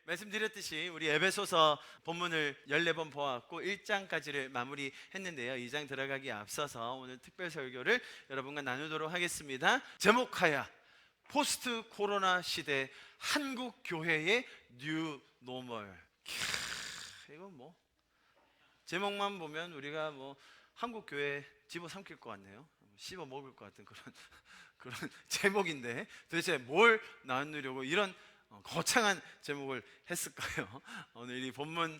말씀드렸듯이 우리 에베소서 본문을 14번 보았고 1장까지를 마무리했는데요. 2장 들어가기에 앞서서 오늘 특별 설교를 여러분과 나누도록 하겠습니다. 제목하여 포스트 코로나 시대 한국 교회의 뉴 노멀. 이건 뭐 제목만 보면 우리가 뭐 한국 교회 집어삼킬 것 같네요. 씹어 먹을 것 같은 그런 제목인데 도대체 뭘 나누려고 이런 거창한 제목을 했을까요? 오늘 이 본문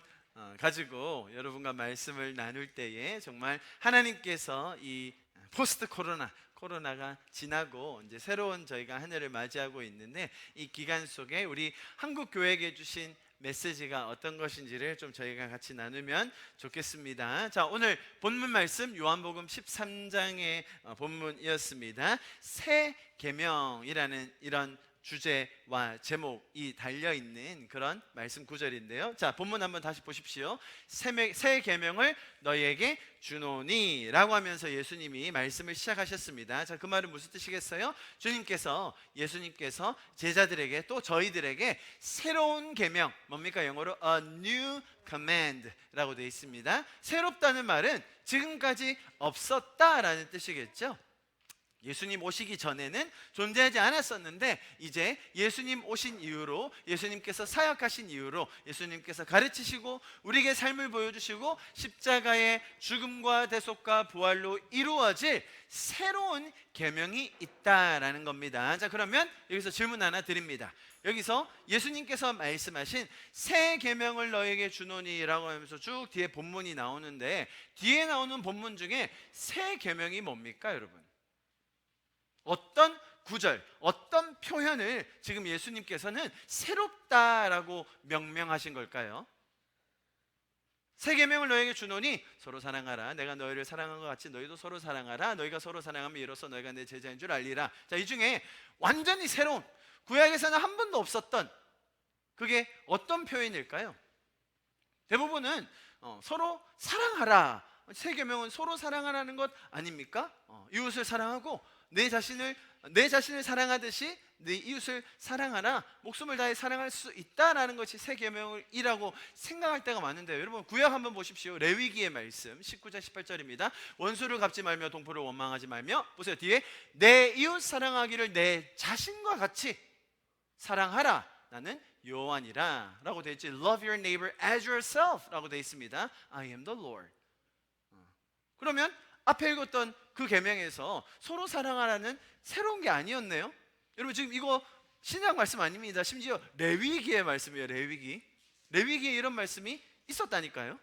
가지고 여러분과 말씀을 나눌 때에 정말 하나님께서 이 포스트 코로나가 지나고 이제 새로운 저희가 한 해를 맞이하고 있는데 이 기간 속에 우리 한국 교회에게 주신 메시지가 어떤 것인지를 좀 저희가 같이 나누면 좋겠습니다. 자, 오늘 본문 말씀 요한복음 13장의 본문이었습니다. 새 계명이라는 이런 주제와 제목이 달려있는 그런 말씀 구절인데요. 자, 본문 한번 다시 보십시오. 새 계명을 너희에게 주노니 라고 하면서 예수님이 말씀을 시작하셨습니다. 자, 그 말은 무슨 뜻이겠어요? 예수님께서 제자들에게 또 저희들에게 새로운 계명, 뭡니까? 영어로 a new command 라고 되어 있습니다. 새롭다는 말은 지금까지 없었다라는 뜻이겠죠. 예수님 오시기 전에는 존재하지 않았었는데 이제 예수님 오신 이후로, 예수님께서 사역하신 이후로, 예수님께서 가르치시고 우리에게 삶을 보여주시고 십자가의 죽음과 대속과 부활로 이루어질 새로운 계명이 있다라는 겁니다. 자, 그러면 여기서 질문 하나 드립니다. 여기서 예수님께서 말씀하신 새 계명을 너에게 주노니라고 하면서 쭉 뒤에 본문이 나오는데, 뒤에 나오는 본문 중에 새 계명이 뭡니까, 여러분? 어떤 구절, 어떤 표현을 지금 예수님께서는 새롭다라고 명명하신 걸까요? 새 계명을 너에게 주노니 서로 사랑하라. 내가 너희를 사랑한 것 같이 너희도 서로 사랑하라. 너희가 서로 사랑하면 이로써 너희가 내 제자인 줄 알리라. 자, 이 중에 완전히 새로운, 구약에서는 한 번도 없었던 그게 어떤 표현일까요? 대부분은 서로 사랑하라. 새 계명은 서로 사랑하라는 것 아닙니까? 이웃을 사랑하고 내 자신을 사랑하듯이 내 이웃을 사랑하라, 목숨을 다해 사랑할 수 있다라는 것이 새 계명이라고 생각할 때가 많은데요. 여러분, 구약 한번 보십시오. 레위기의 말씀 19장 18절입니다. 원수를 갚지 말며 동포를 원망하지 말며, 보세요, 뒤에 내 이웃 사랑하기를 내 자신과 같이 사랑하라. 나는 여호와니라 라고 되어 있지. Love your neighbor as yourself 라고 되어 있습니다. I am the Lord. 그러면 앞에 읽었던 그 계명에서 서로 사랑하라는 새로운 게 아니었네요. 여러분, 지금 이거 신약 말씀 아닙니다. 심지어 레위기의 말씀이에요. 레위기에 이런 말씀이 있었다니까요.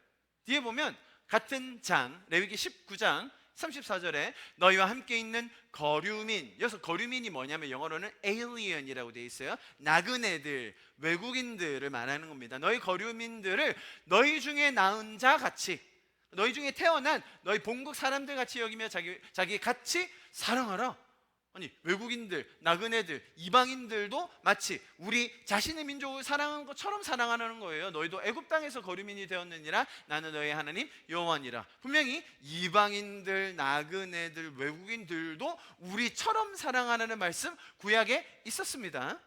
뒤에 보면 같은 장 레위기 19장 34절에 너희와 함께 있는 거류민, 여기서 거류민이 뭐냐면 영어로는 alien이라고 되어 있어요. 나그네들, 외국인들을 말하는 겁니다. 너희 거류민들을 너희 중에 나은 자 같이, 너희 중에 태어난 너희 본국 사람들 같이 여기며 자기 같이 사랑하라. 아니, 외국인들, 나그네들, 이방인들도 마치 우리 자신의 민족을 사랑하는 것처럼 사랑하는 거예요. 너희도 애굽 땅에서 거류민이 되었느니라. 나는 너희 하나님 여호와니라. 분명히 이방인들, 나그네들, 외국인들도 우리처럼 사랑하라는 말씀 구약에 있었습니다.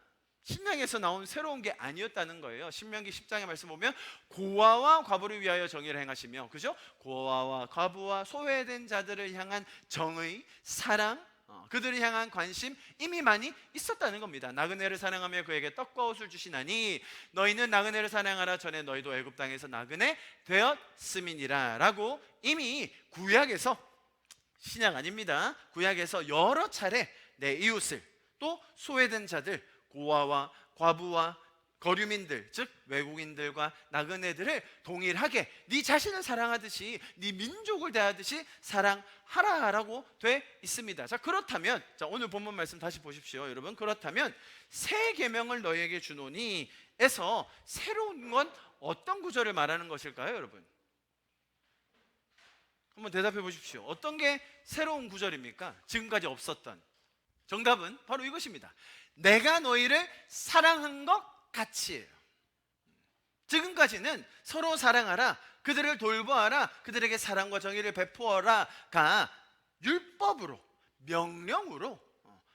신약에서 나온 새로운 게 아니었다는 거예요. 신명기 10장의 말씀 보면 고아와 과부를 위하여 정의를 행하시며, 그죠? 고아와 과부와 소외된 자들을 향한 정의, 사랑, 그들을 향한 관심 이미 많이 있었다는 겁니다. 나그네를 사랑하며 그에게 떡과 옷을 주시나니 너희는 나그네를 사랑하라. 전에 너희도 애굽 땅에서 나그네 되었음이니라 라고 이미 구약에서, 신약 아닙니다, 구약에서 여러 차례 내 이웃을, 또 소외된 자들, 고아와 과부와 거류민들, 즉 외국인들과 나그네들을 동일하게 네 자신을 사랑하듯이 네 민족을 대하듯이 사랑하라라고 돼 있습니다. 자, 그렇다면, 자, 오늘 본문 말씀 다시 보십시오, 여러분. 그렇다면 새 계명을 너희에게 주노니 에서 새로운 건 어떤 구절을 말하는 것일까요, 여러분? 한번 대답해 보십시오. 어떤 게 새로운 구절입니까? 지금까지 없었던. 정답은 바로 이것입니다. 내가 너희를 사랑한 것 같이예요. 지금까지는 서로 사랑하라, 그들을 돌보아라, 그들에게 사랑과 정의를 베푸어라가 율법으로, 명령으로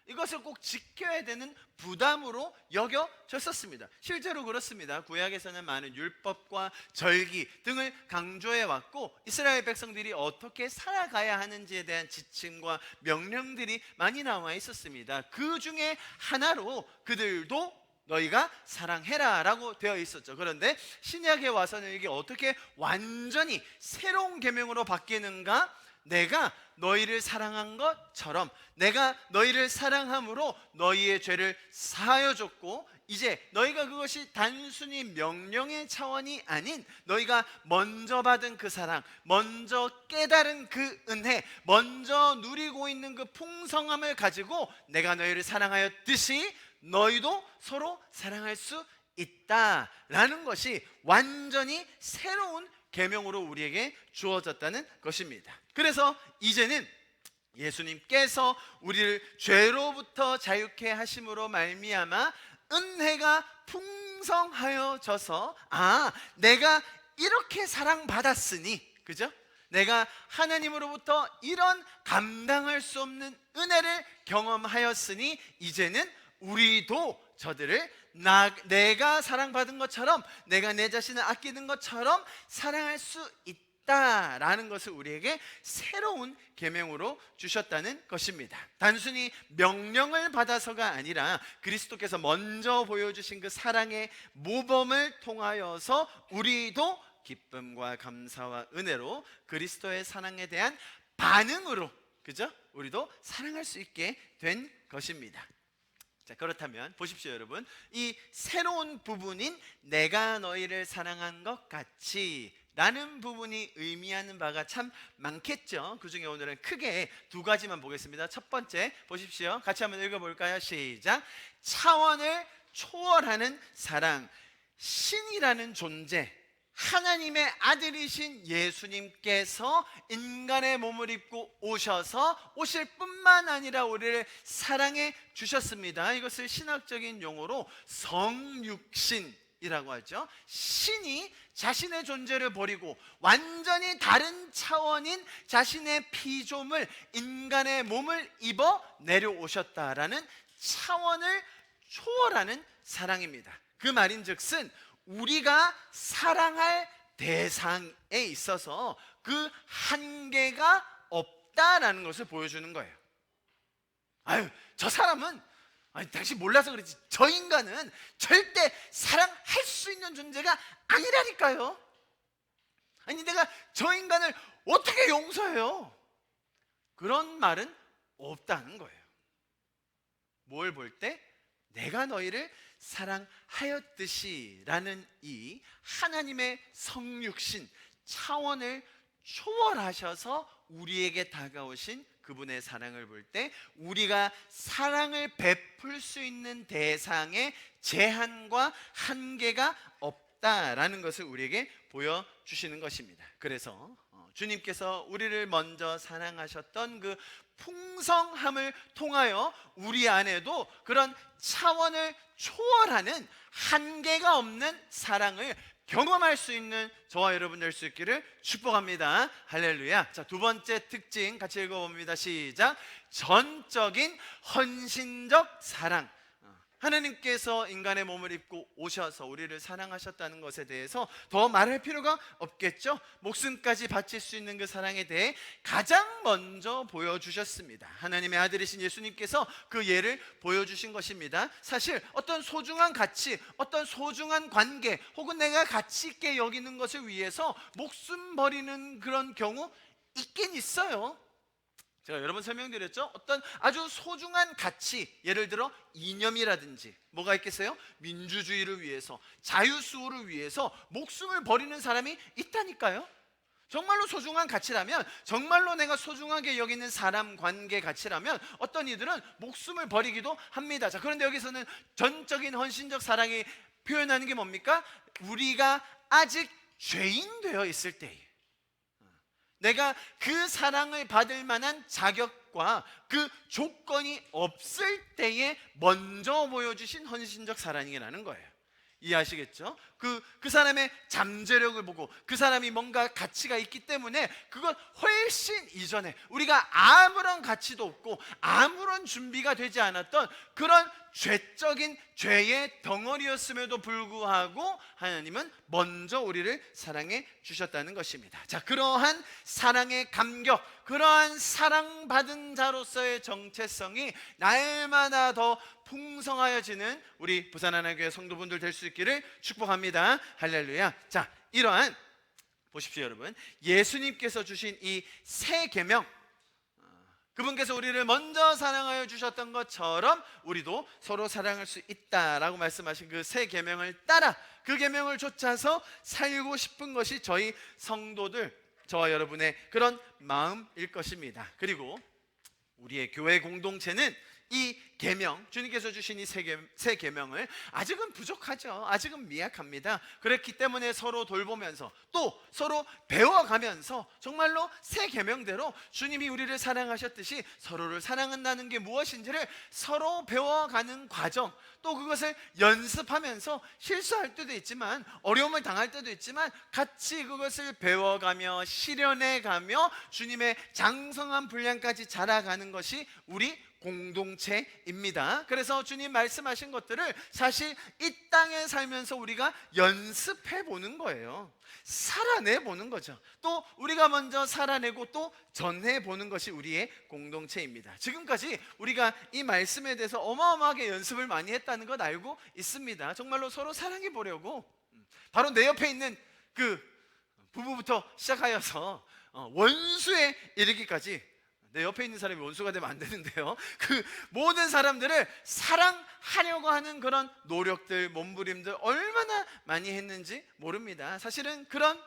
이것을 꼭 지켜야 되는 부담으로 여겨졌었습니다. 실제로 그렇습니다. 구약에서는 많은 율법과 절기 등을 강조해 왔고 이스라엘 백성들이 어떻게 살아가야 하는지에 대한 지침과 명령들이 많이 나와 있었습니다. 그 중에 하나로 그들도 너희가 사랑해라 라고 되어 있었죠. 그런데 신약에 와서는 이게 어떻게 완전히 새로운 계명으로 바뀌는가? 내가 너희를 사랑한 것처럼 내가 너희를 사랑함으로 너희의 죄를 사하여 줬고 이제 너희가 그것이 단순히 명령의 차원이 아닌 너희가 먼저 받은 그 사랑, 먼저 깨달은 그 은혜, 먼저 누리고 있는 그 풍성함을 가지고 내가 너희를 사랑하였듯이 너희도 서로 사랑할 수 있다라는 것이 완전히 새로운 계명으로 우리에게 주어졌다는 것입니다. 그래서 이제는 예수님께서 우리를 죄로부터 자유케 하심으로 말미암아 은혜가 풍성하여져서 내가 이렇게 사랑받았으니, 그죠? 내가 하나님으로부터 이런 감당할 수 없는 은혜를 경험하였으니 이제는 우리도 저들을 내가 사랑받은 것처럼 내가 내 자신을 아끼는 것처럼 사랑할 수 있다라는 것을 우리에게 새로운 계명으로 주셨다는 것입니다. 단순히 명령을 받아서가 아니라 그리스도께서 먼저 보여주신 그 사랑의 모범을 통하여서 우리도 기쁨과 감사와 은혜로 그리스도의 사랑에 대한 반응으로, 그죠? 우리도 사랑할 수 있게 된 것입니다. 자, 그렇다면 보십시오 여러분, 이 새로운 부분인 내가 너희를 사랑한 것 같이 라는 부분이 의미하는 바가 참 많겠죠. 그 중에 오늘은 크게 두 가지만 보겠습니다. 첫 번째 보십시오. 같이 한번 읽어볼까요? 시작. 차원을 초월하는 사랑. 신이라는 존재, 하나님의 아들이신 예수님께서 인간의 몸을 입고 오실 뿐만 아니라 우리를 사랑해 주셨습니다. 이것을 신학적인 용어로 성육신이라고 하죠. 신이 자신의 존재를 버리고 완전히 다른 차원인 자신의 피조물 인간의 몸을 입어 내려오셨다라는 차원을 초월하는 사랑입니다. 그 말인즉슨 우리가 사랑할 대상에 있어서 그 한계가 없다라는 것을 보여주는 거예요. 저 사람은 당신 몰라서 그렇지 저 인간은 절대 사랑할 수 있는 존재가 아니라니까요. 내가 저 인간을 어떻게 용서해요? 그런 말은 없다는 거예요. 뭘 볼 때? 내가 너희를 사랑하였듯이 라는 이 하나님의 성육신 차원을 초월하셔서 우리에게 다가오신 그분의 사랑을 볼 때 우리가 사랑을 베풀 수 있는 대상의 제한과 한계가 없다라는 것을 우리에게 보여주시는 것입니다. 그래서 주님께서 우리를 먼저 사랑하셨던 그 풍성함을 통하여 우리 안에도 그런 차원을 초월하는 한계가 없는 사랑을 경험할 수 있는 저와 여러분 될 수 있기를 축복합니다. 할렐루야. 자, 두 번째 특징 같이 읽어봅니다. 시작. 전적인 헌신적 사랑. 하나님께서 인간의 몸을 입고 오셔서 우리를 사랑하셨다는 것에 대해서 더 말할 필요가 없겠죠. 목숨까지 바칠 수 있는 그 사랑에 대해 가장 먼저 보여주셨습니다. 하나님의 아들이신 예수님께서 그 예를 보여주신 것입니다. 사실 어떤 소중한 가치, 어떤 소중한 관계 혹은 내가 가치 있게 여기는 것을 위해서 목숨 버리는 그런 경우 있긴 있어요. 제가 여러 번 설명드렸죠. 어떤 아주 소중한 가치, 예를 들어 이념이라든지 뭐가 있겠어요? 민주주의를 위해서, 자유수호를 위해서 목숨을 버리는 사람이 있다니까요. 정말로 소중한 가치라면, 정말로 내가 소중하게 여기는 사람 관계 가치라면 어떤 이들은 목숨을 버리기도 합니다. 자, 그런데 여기서는 전적인 헌신적 사랑이 표현하는 게 뭡니까? 우리가 아직 죄인 되어 있을 때에 내가 그 사랑을 받을 만한 자격과 그 조건이 없을 때에 먼저 보여주신 헌신적 사랑이라는 거예요. 이해하시겠죠? 그 사람의 잠재력을 보고 그 사람이 뭔가 가치가 있기 때문에 그것 훨씬 이전에 우리가 아무런 가치도 없고 아무런 준비가 되지 않았던 그런 죄적인 죄의 덩어리였음에도 불구하고 하나님은 먼저 우리를 사랑해 주셨다는 것입니다. 자, 그러한 사랑의 감격, 그러한 사랑받은 자로서의 정체성이 날마다 더 풍성하여지는 우리 부산하나교회 성도분들 될 수 있기를 축복합니다. 할렐루야. 자, 이러한 보십시오 여러분, 예수님께서 주신 이 새 계명, 그분께서 우리를 먼저 사랑하여 주셨던 것처럼 우리도 서로 사랑할 수 있다라고 말씀하신 그 새 계명을 따라 그 계명을 좇아서 살고 싶은 것이 저희 성도들, 저와 여러분의 그런 마음일 것입니다. 그리고 우리의 교회 공동체는 이 계명, 주님께서 주신 이 새 계명을 아직은 부족하죠. 아직은 미약합니다. 그렇기 때문에 서로 돌보면서 또 서로 배워가면서 정말로 새 계명대로 주님이 우리를 사랑하셨듯이 서로를 사랑한다는 게 무엇인지를 서로 배워가는 과정, 또 그것을 연습하면서 실수할 때도 있지만 어려움을 당할 때도 있지만 같이 그것을 배워가며 실현해가며 주님의 장성한 분량까지 자라가는 것이 우리 공동체입니다. 그래서 주님 말씀하신 것들을 사실 이 땅에 살면서 우리가 연습해 보는 거예요. 살아내 보는 거죠. 또 우리가 먼저 살아내고 또 전해 보는 것이 우리의 공동체입니다. 지금까지 우리가 이 말씀에 대해서 어마어마하게 연습을 많이 했다는 것 알고 있습니다. 정말로 서로 사랑해 보려고 바로 내 옆에 있는 그 부부부터 시작하여서 원수에 이르기까지, 내 옆에 있는 사람이 원수가 되면 안 되는데요, 그 모든 사람들을 사랑하려고 하는 그런 노력들, 몸부림들 얼마나 많이 했는지 모릅니다. 사실은 그런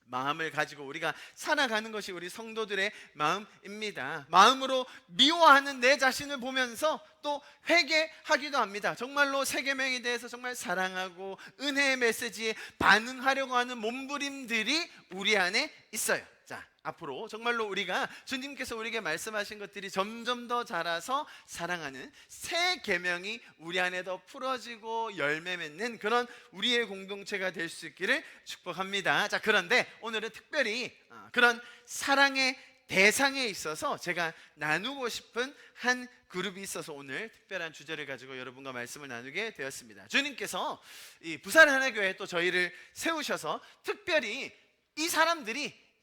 마음을 가지고 우리가 살아가는 것이 우리 성도들의 마음입니다. 마음으로 미워하는 내 자신을 보면서 또 회개하기도 합니다. 정말로 새 계명에 대해서 정말 사랑하고 은혜의 메시지에 반응하려고 하는 몸부림들이 우리 안에 있어요. 자, 앞으로 정말로 우리가 주님께서 우리에게 말씀하신 것들이 점점 더 자라서 사랑하는 새 계명이 우리 안에 더 풀어지고 열매 맺는 그런 우리의 공동체가 될 수 있기를 축복합니다. 자, 그런데 오늘은 특별히 그런 사랑의 대상에 있어서 제가 나누고 싶은 한 그룹이 있어서 오늘 특별한 주제를 가지고 여러분과 말씀을 나누게 되었습니다. 주님께서 이 부산하나교회에 또 저희를 세우셔서 특별히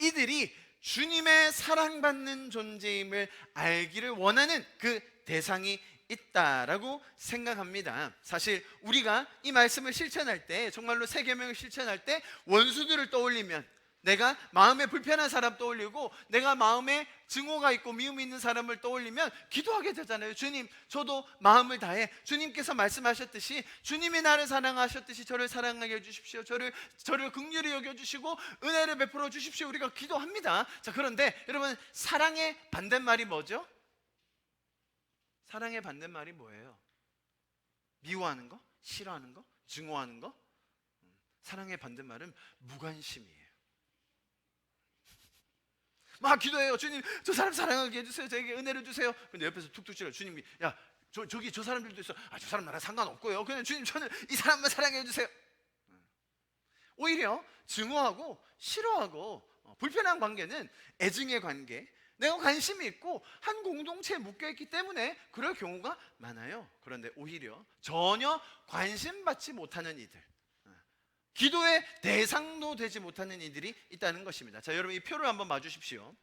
이들이 주님의 사랑받는 존재임을 알기를 원하는 그 대상이 있다라고 생각합니다. 사실 우리가 이 말씀을 실천할 때, 정말로 새 계명을 실천할 때 원수들을 떠올리면, 내가 마음에 불편한 사람 떠올리고 내가 마음에 증오가 있고 미움이 있는 사람을 떠올리면 기도하게 되잖아요. 주님, 저도 마음을 다해 주님께서 말씀하셨듯이, 주님이 나를 사랑하셨듯이 저를 사랑하게 해주십시오. 저를 긍휼히 여겨주시고 은혜를 베풀어 주십시오. 우리가 기도합니다. 자, 그런데 여러분, 사랑의 반대말이 뭐죠? 사랑의 반대말이 뭐예요? 미워하는 거? 싫어하는 거? 증오하는 거? 사랑의 반대말은 무관심이에요. 막 기도해요. 주님, 저 사람 사랑하게 해주세요. 저에게 은혜를 주세요. 근데 옆에서 툭툭 치려. 주님이, 야, 저기 저 사람들도 있어. 저 사람 나랑 상관없고요. 그냥 주님, 저는 이 사람만 사랑해 해주세요. 오히려 증오하고 싫어하고 불편한 관계는 애증의 관계, 내가 관심이 있고 한 공동체에 묶여있기 때문에 그럴 경우가 많아요. 그런데 오히려 전혀 관심받지 못하는 이들, 기도의 대상도 되지 못하는 이들이 있다는 것입니다. 자, 여러분, 이 표를 한번 봐주십시오.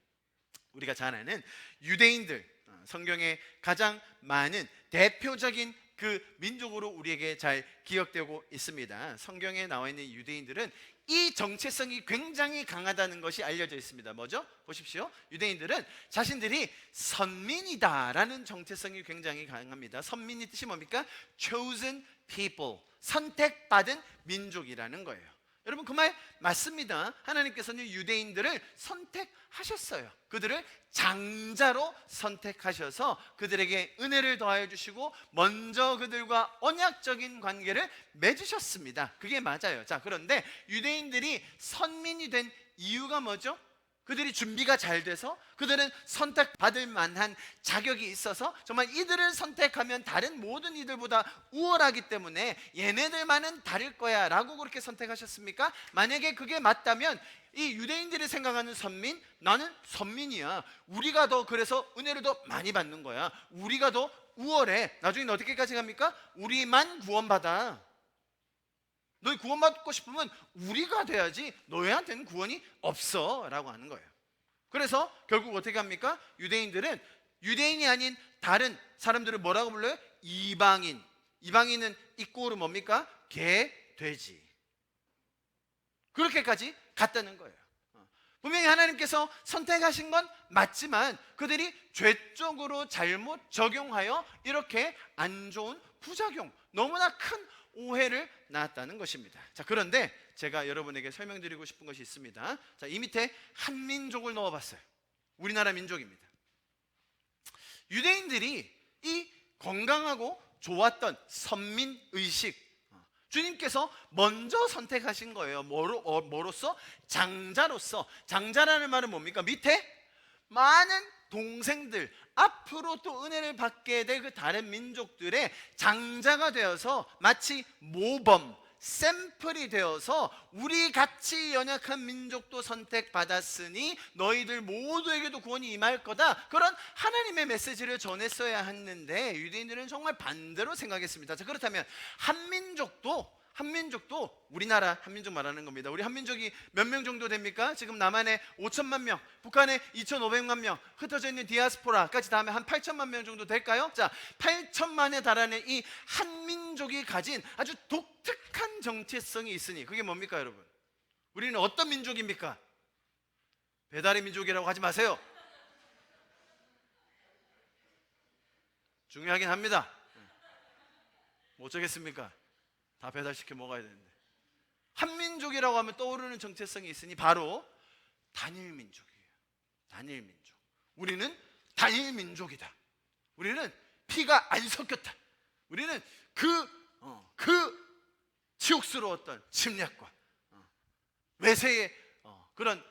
우리가 잘 아는 유대인들, 성경에 가장 많은 대표적인 그 민족으로 우리에게 잘 기억되고 있습니다. 성경에 나와 있는 유대인들은 이 정체성이 굉장히 강하다는 것이 알려져 있습니다. 뭐죠? 보십시오. 유대인들은 자신들이 선민이다라는 정체성이 굉장히 강합니다. 선민의 뜻이 뭡니까? Chosen people, 선택받은 민족이라는 거예요. 여러분, 그 말 맞습니다. 하나님께서는 유대인들을 선택하셨어요. 그들을 장자로 선택하셔서 그들에게 은혜를 더하여 주시고 먼저 그들과 언약적인 관계를 맺으셨습니다. 그게 맞아요. 자, 그런데 유대인들이 선민이 된 이유가 뭐죠? 그들이 준비가 잘 돼서 그들은 선택받을 만한 자격이 있어서 정말 이들을 선택하면 다른 모든 이들보다 우월하기 때문에 얘네들만은 다를 거야 라고 그렇게 선택하셨습니까? 만약에 그게 맞다면 이 유대인들이 생각하는 선민, 나는 선민이야, 우리가 더 그래서 은혜를 더 많이 받는 거야, 우리가 더 우월해, 나중에 어떻게까지 갑니까? 우리만 구원받아, 너희 구원받고 싶으면 우리가 돼야지 너희한테는 구원이 없어 라고 하는 거예요. 그래서 결국 어떻게 합니까? 유대인들은 유대인이 아닌 다른 사람들을 뭐라고 불러요? 이방인. 이방인은 이꼬르 뭡니까? 개, 돼지. 그렇게까지 갔다는 거예요. 분명히 하나님께서 선택하신 건 맞지만 그들이 죄적으로 잘못 적용하여 이렇게 안 좋은 부작용, 너무나 큰 오해를 낳았다는 것입니다. 자, 그런데 제가 여러분에게 설명드리고 싶은 것이 있습니다. 자, 이 밑에 한민족을 넣어봤어요. 우리나라 민족입니다. 유대인들이 이 건강하고 좋았던 선민의식, 주님께서 먼저 선택하신 거예요. 뭐로서? 장자로서. 장자라는 말은 뭡니까? 밑에 많은 동생들, 앞으로 또 은혜를 받게 될 그 다른 민족들의 장자가 되어서 마치 모범, 샘플이 되어서 우리 같이 연약한 민족도 선택받았으니 너희들 모두에게도 구원이 임할 거다, 그런 하나님의 메시지를 전했어야 했는데 유대인들은 정말 반대로 생각했습니다. 자, 그렇다면 한민족도 우리나라 한민족 말하는 겁니다. 우리 한민족이 몇 명 정도 됩니까? 지금 남한에 5천만 명, 북한에 2,500만 명, 흩어져 있는 디아스포라까지 다 하면 한 8천만 명 정도 될까요? 자, 8천만에 달하는 이 한민족이 가진 아주 독특한 정체성이 있으니 그게 뭡니까, 여러분? 우리는 어떤 민족입니까? 배달의 민족이라고 하지 마세요. 중요하긴 합니다. 뭐 어쩌겠습니까? 다 배달시켜 먹어야 되는데. 한민족이라고 하면 떠오르는 정체성이 있으니 바로 단일민족이에요. 단일민족. 우리는 단일민족이다. 우리는 피가 안 섞였다. 우리는 그 치욕스러웠던 침략과 외세의 그런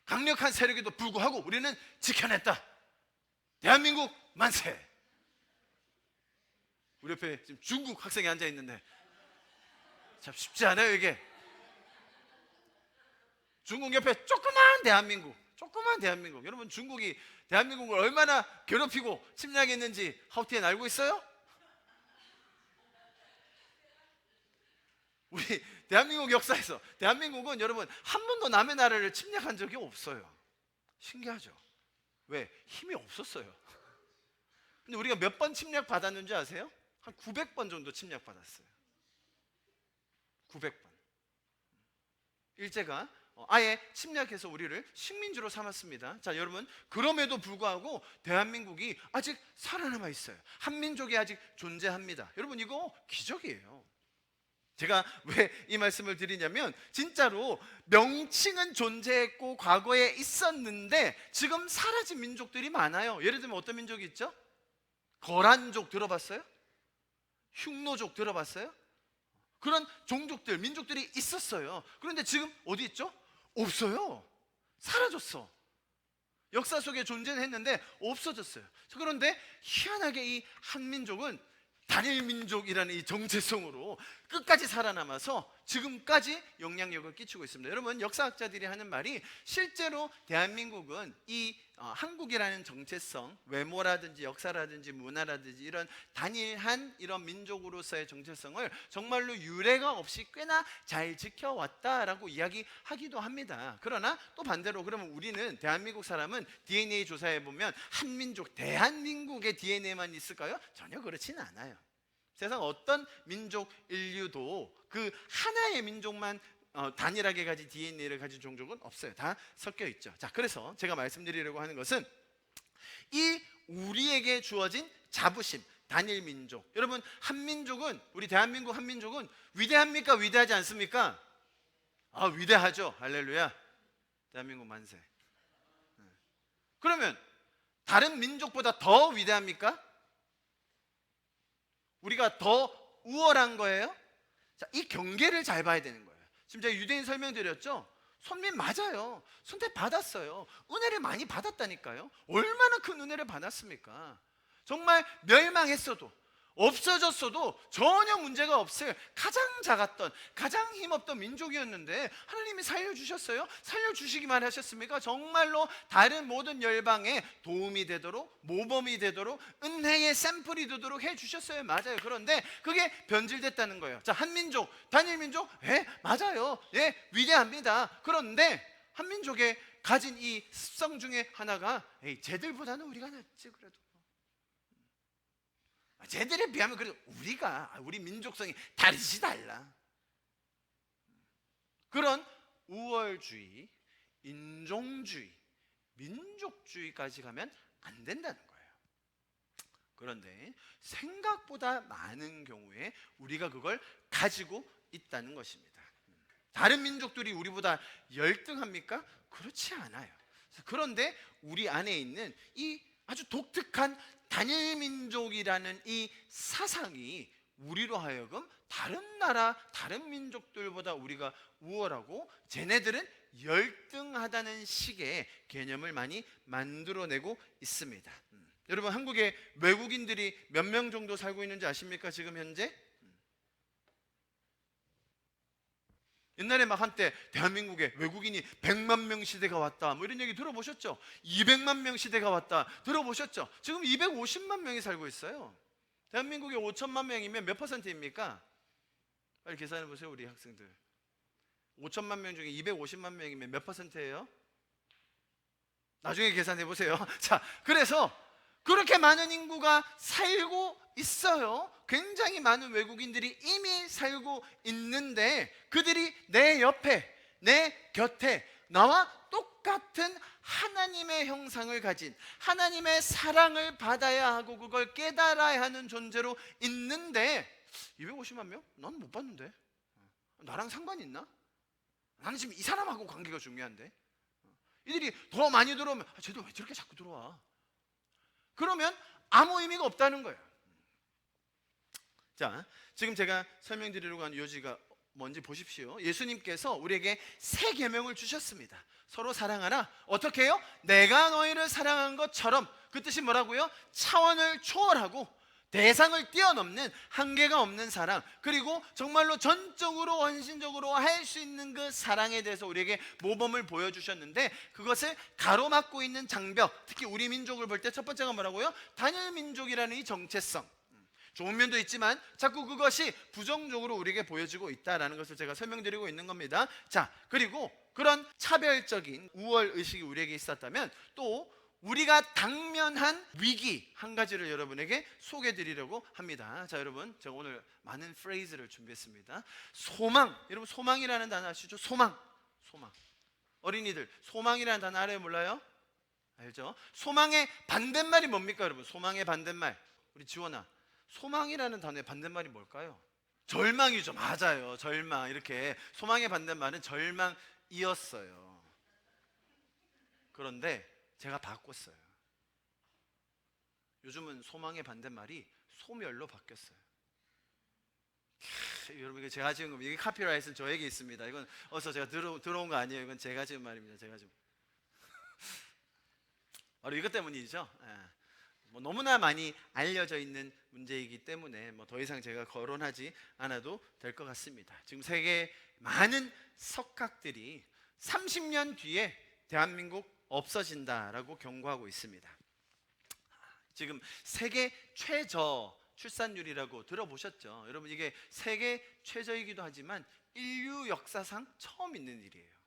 강력한 세력에도 불구하고 우리는 지켜냈다. 대한민국 만세. 우리 옆에 지금 중국 학생이 앉아 있는데 참 쉽지 않아요 이게. 중국 옆에 조그만 대한민국. 여러분, 중국이 대한민국을 얼마나 괴롭히고 침략했는지 하우티엔 알고 있어요? 우리 대한민국 역사에서 대한민국은 여러분 한 번도 남의 나라를 침략한 적이 없어요. 신기하죠? 왜? 힘이 없었어요. 근데 우리가 몇 번 침략 받았는지 아세요? 한 900번 정도 침략 받았어요. 900번. 일제가 아예 침략해서 우리를 식민지로 삼았습니다. 자, 여러분, 그럼에도 불구하고 대한민국이 아직 살아남아 있어요. 한민족이 아직 존재합니다. 여러분, 이거 기적이에요. 제가 왜 이 말씀을 드리냐면 진짜로 명칭은 존재했고 과거에 있었는데 지금 사라진 민족들이 많아요. 예를 들면 어떤 민족이 있죠? 거란족 들어봤어요? 흉노족 들어봤어요? 그런 종족들, 민족들이 있었어요. 그런데 지금 어디 있죠? 없어요. 사라졌어. 역사 속에 존재는 했는데 없어졌어요. 그런데 희한하게 이 한민족은 단일민족이라는 이 정체성으로 끝까지 살아남아서 지금까지 영향력을 끼치고 있습니다. 여러분, 역사학자들이 하는 말이 실제로 대한민국은 이 한국이라는 정체성, 외모라든지 역사라든지 문화라든지 이런 단일한 이런 민족으로서의 정체성을 정말로 유례가 없이 꽤나 잘 지켜왔다라고 이야기하기도 합니다. 그러나 또 반대로 그러면 우리는, 대한민국 사람은 DNA 조사해 보면 한민족, 대한민국의 DNA만 있을까요? 전혀 그렇지는 않아요. 세상 어떤 민족 인류도 그 하나의 민족만 단일하게 가진 DNA를 가진 종족은 없어요. 다 섞여 있죠. 자, 그래서 제가 말씀드리려고 하는 것은 이 우리에게 주어진 자부심, 단일 민족. 여러분, 한민족은, 우리 대한민국 한민족은 위대합니까? 위대하지 않습니까? 위대하죠. 할렐루야. 대한민국 만세. 그러면 다른 민족보다 더 위대합니까? 우리가 더 우월한 거예요? 자, 이 경계를 잘 봐야 되는 거예요. 지금 제가 유대인 설명드렸죠? 손민 맞아요. 선택 받았어요. 은혜를 많이 받았다니까요. 얼마나 큰 은혜를 받았습니까? 정말 멸망했어도 없어졌어도 전혀 문제가 없을 가장 작았던 가장 힘없던 민족이었는데 하나님이 살려주셨어요? 살려주시기만 하셨습니까? 정말로 다른 모든 열방에 도움이 되도록 모범이 되도록 은혜의 샘플이 되도록 해주셨어요. 맞아요. 그런데 그게 변질됐다는 거예요. 자, 한민족, 단일민족? 맞아요. 위대합니다. 그런데 한민족의 가진 이 습성 중에 하나가 쟤들보다는 우리가 낫지 그래도. 쟤들에 비하면 그래도 우리 민족성이 다르지 달라. 그런 우월주의, 인종주의, 민족주의까지 가면 안 된다는 거예요. 그런데 생각보다 많은 경우에 우리가 그걸 가지고 있다는 것입니다. 다른 민족들이 우리보다 열등합니까? 그렇지 않아요. 그런데 우리 안에 있는 이 아주 독특한 단일민족이라는 이 사상이 우리로 하여금 다른 나라, 다른 민족들보다 우리가 우월하고 쟤네들은 열등하다는 식의 개념을 많이 만들어내고 있습니다. 여러분, 한국에 외국인들이 몇 명 정도 살고 있는지 아십니까? 지금 현재? 옛날에 막 한때 대한민국에 외국인이 100만 명 시대가 왔다 뭐 이런 얘기 들어보셨죠? 200만 명 시대가 왔다 들어보셨죠? 지금 250만 명이 살고 있어요. 대한민국에 5천만 명이면 몇 퍼센트입니까? 빨리 계산해 보세요, 우리 학생들. 5천만 명 중에 250만 명이면 몇 퍼센트예요? 나중에 계산해 보세요. 자, 그래서 그렇게 많은 인구가 살고 있어요. 굉장히 많은 외국인들이 이미 살고 있는데 그들이 내 옆에, 내 곁에 나와 똑같은 하나님의 형상을 가진 하나님의 사랑을 받아야 하고 그걸 깨달아야 하는 존재로 있는데 250만 명? 난 못 봤는데. 나랑 상관 있나? 나는 지금 이 사람하고 관계가 중요한데. 이들이 더 많이 들어오면 쟤도 왜 저렇게 자꾸 들어와? 그러면 아무 의미가 없다는 거예요. 자, 지금 제가 설명드리려고 하는 요지가 뭔지 보십시오. 예수님께서 우리에게 새 계명을 주셨습니다. 서로 사랑하라. 어떻게 해요? 내가 너희를 사랑한 것처럼. 그 뜻이 뭐라고요? 차원을 초월하고 대상을 뛰어넘는 한계가 없는 사랑, 그리고 정말로 전적으로 헌신적으로 할 수 있는 그 사랑에 대해서 우리에게 모범을 보여주셨는데 그것을 가로막고 있는 장벽, 특히 우리 민족을 볼 때 첫 번째가 뭐라고요? 단일민족이라는 이 정체성. 좋은 면도 있지만 자꾸 그것이 부정적으로 우리에게 보여지고 있다는 것을 제가 설명드리고 있는 겁니다. 자, 그리고 그런 차별적인 우월의식이 우리에게 있었다면 또 우리가 당면한 위기 한 가지를 여러분에게 소개해드리려고 합니다. 자, 여러분, 제가 오늘 많은 프레이즈를 준비했습니다. 소망, 여러분 소망이라는 단어 아시죠? 소망. 어린이들 소망이라는 단어 알아요? 몰라요? 알죠? 소망의 반대말이 뭡니까, 여러분? 소망의 반대말. 우리 지원아, 소망이라는 단어의 반대말이 뭘까요? 절망이죠. 맞아요. 절망. 이렇게 소망의 반대말은 절망이었어요. 그런데 제가 바꿨어요. 요즘은 소망의 반대말이 소멸로 바뀌었어요. 여러분, 이게 제가 지은 겁니다. 이게 카피라이트는 저에게 있습니다. 이건 어서 제가 들어온 거 아니에요. 이건 제가 지은 말입니다. 제가 지금 바로 이것 때문이죠. 뭐 너무나 많이 알려져 있는 문제이기 때문에 뭐 더 이상 제가 거론하지 않아도 될 것 같습니다. 지금 세계 많은 석학들이 30년 뒤에 대한민국 없어진다라고 경고하고 있습니다. 지금 세계 최저 출산율이라고 들어보셨죠? 여러분, 이게 세계 최저이기도 하지만 인류 역사상 처음 있는 일이에요.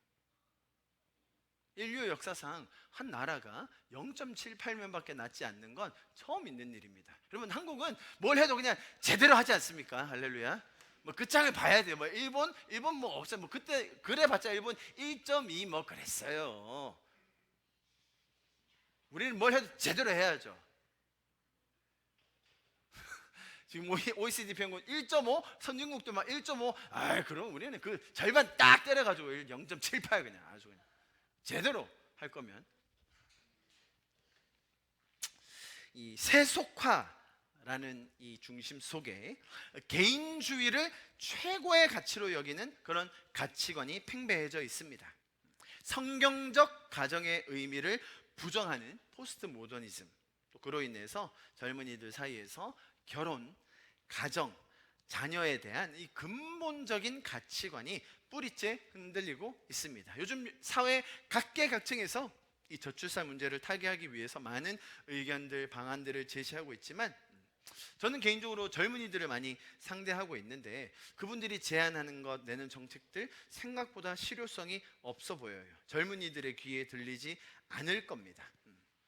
인류 역사상 한 나라가 0.78명밖에 낳지 않는 건 처음 있는 일입니다. 여러분, 한국은 뭘 해도 그냥 제대로 하지 않습니까? 할렐루야. 뭐 끝장을 봐야 돼요. 뭐 일본 뭐 없어요. 뭐 그때 그래봤자 일본 1.2 뭐 그랬어요. 우리는 뭘 해도 제대로 해야죠. 지금 OECD 평균 1.5, 선진국도 막 1.5. 그럼 우리는 그 절반 딱 때려가지고 0.78 그냥 아주 그냥 제대로 할 거면. 이 세속화라는 이 중심 속에 개인주의를 최고의 가치로 여기는 그런 가치관이 팽배해져 있습니다. 성경적 가정의 의미를 부정하는 포스트 모더니즘, 또 그로 인해서 젊은이들 사이에서 결혼, 가정, 자녀에 대한 이 근본적인 가치관이 뿌리째 흔들리고 있습니다. 요즘 사회 각계각층에서 이 저출산 문제를 타개하기 위해서 많은 의견들, 방안들을 제시하고 있지만 저는 개인적으로 젊은이들을 많이 상대하고 있는데 그분들이 제안하는 것, 내는 정책들 생각보다 실효성이 없어 보여요. 젊은이들의 귀에 들리지 않을 겁니다.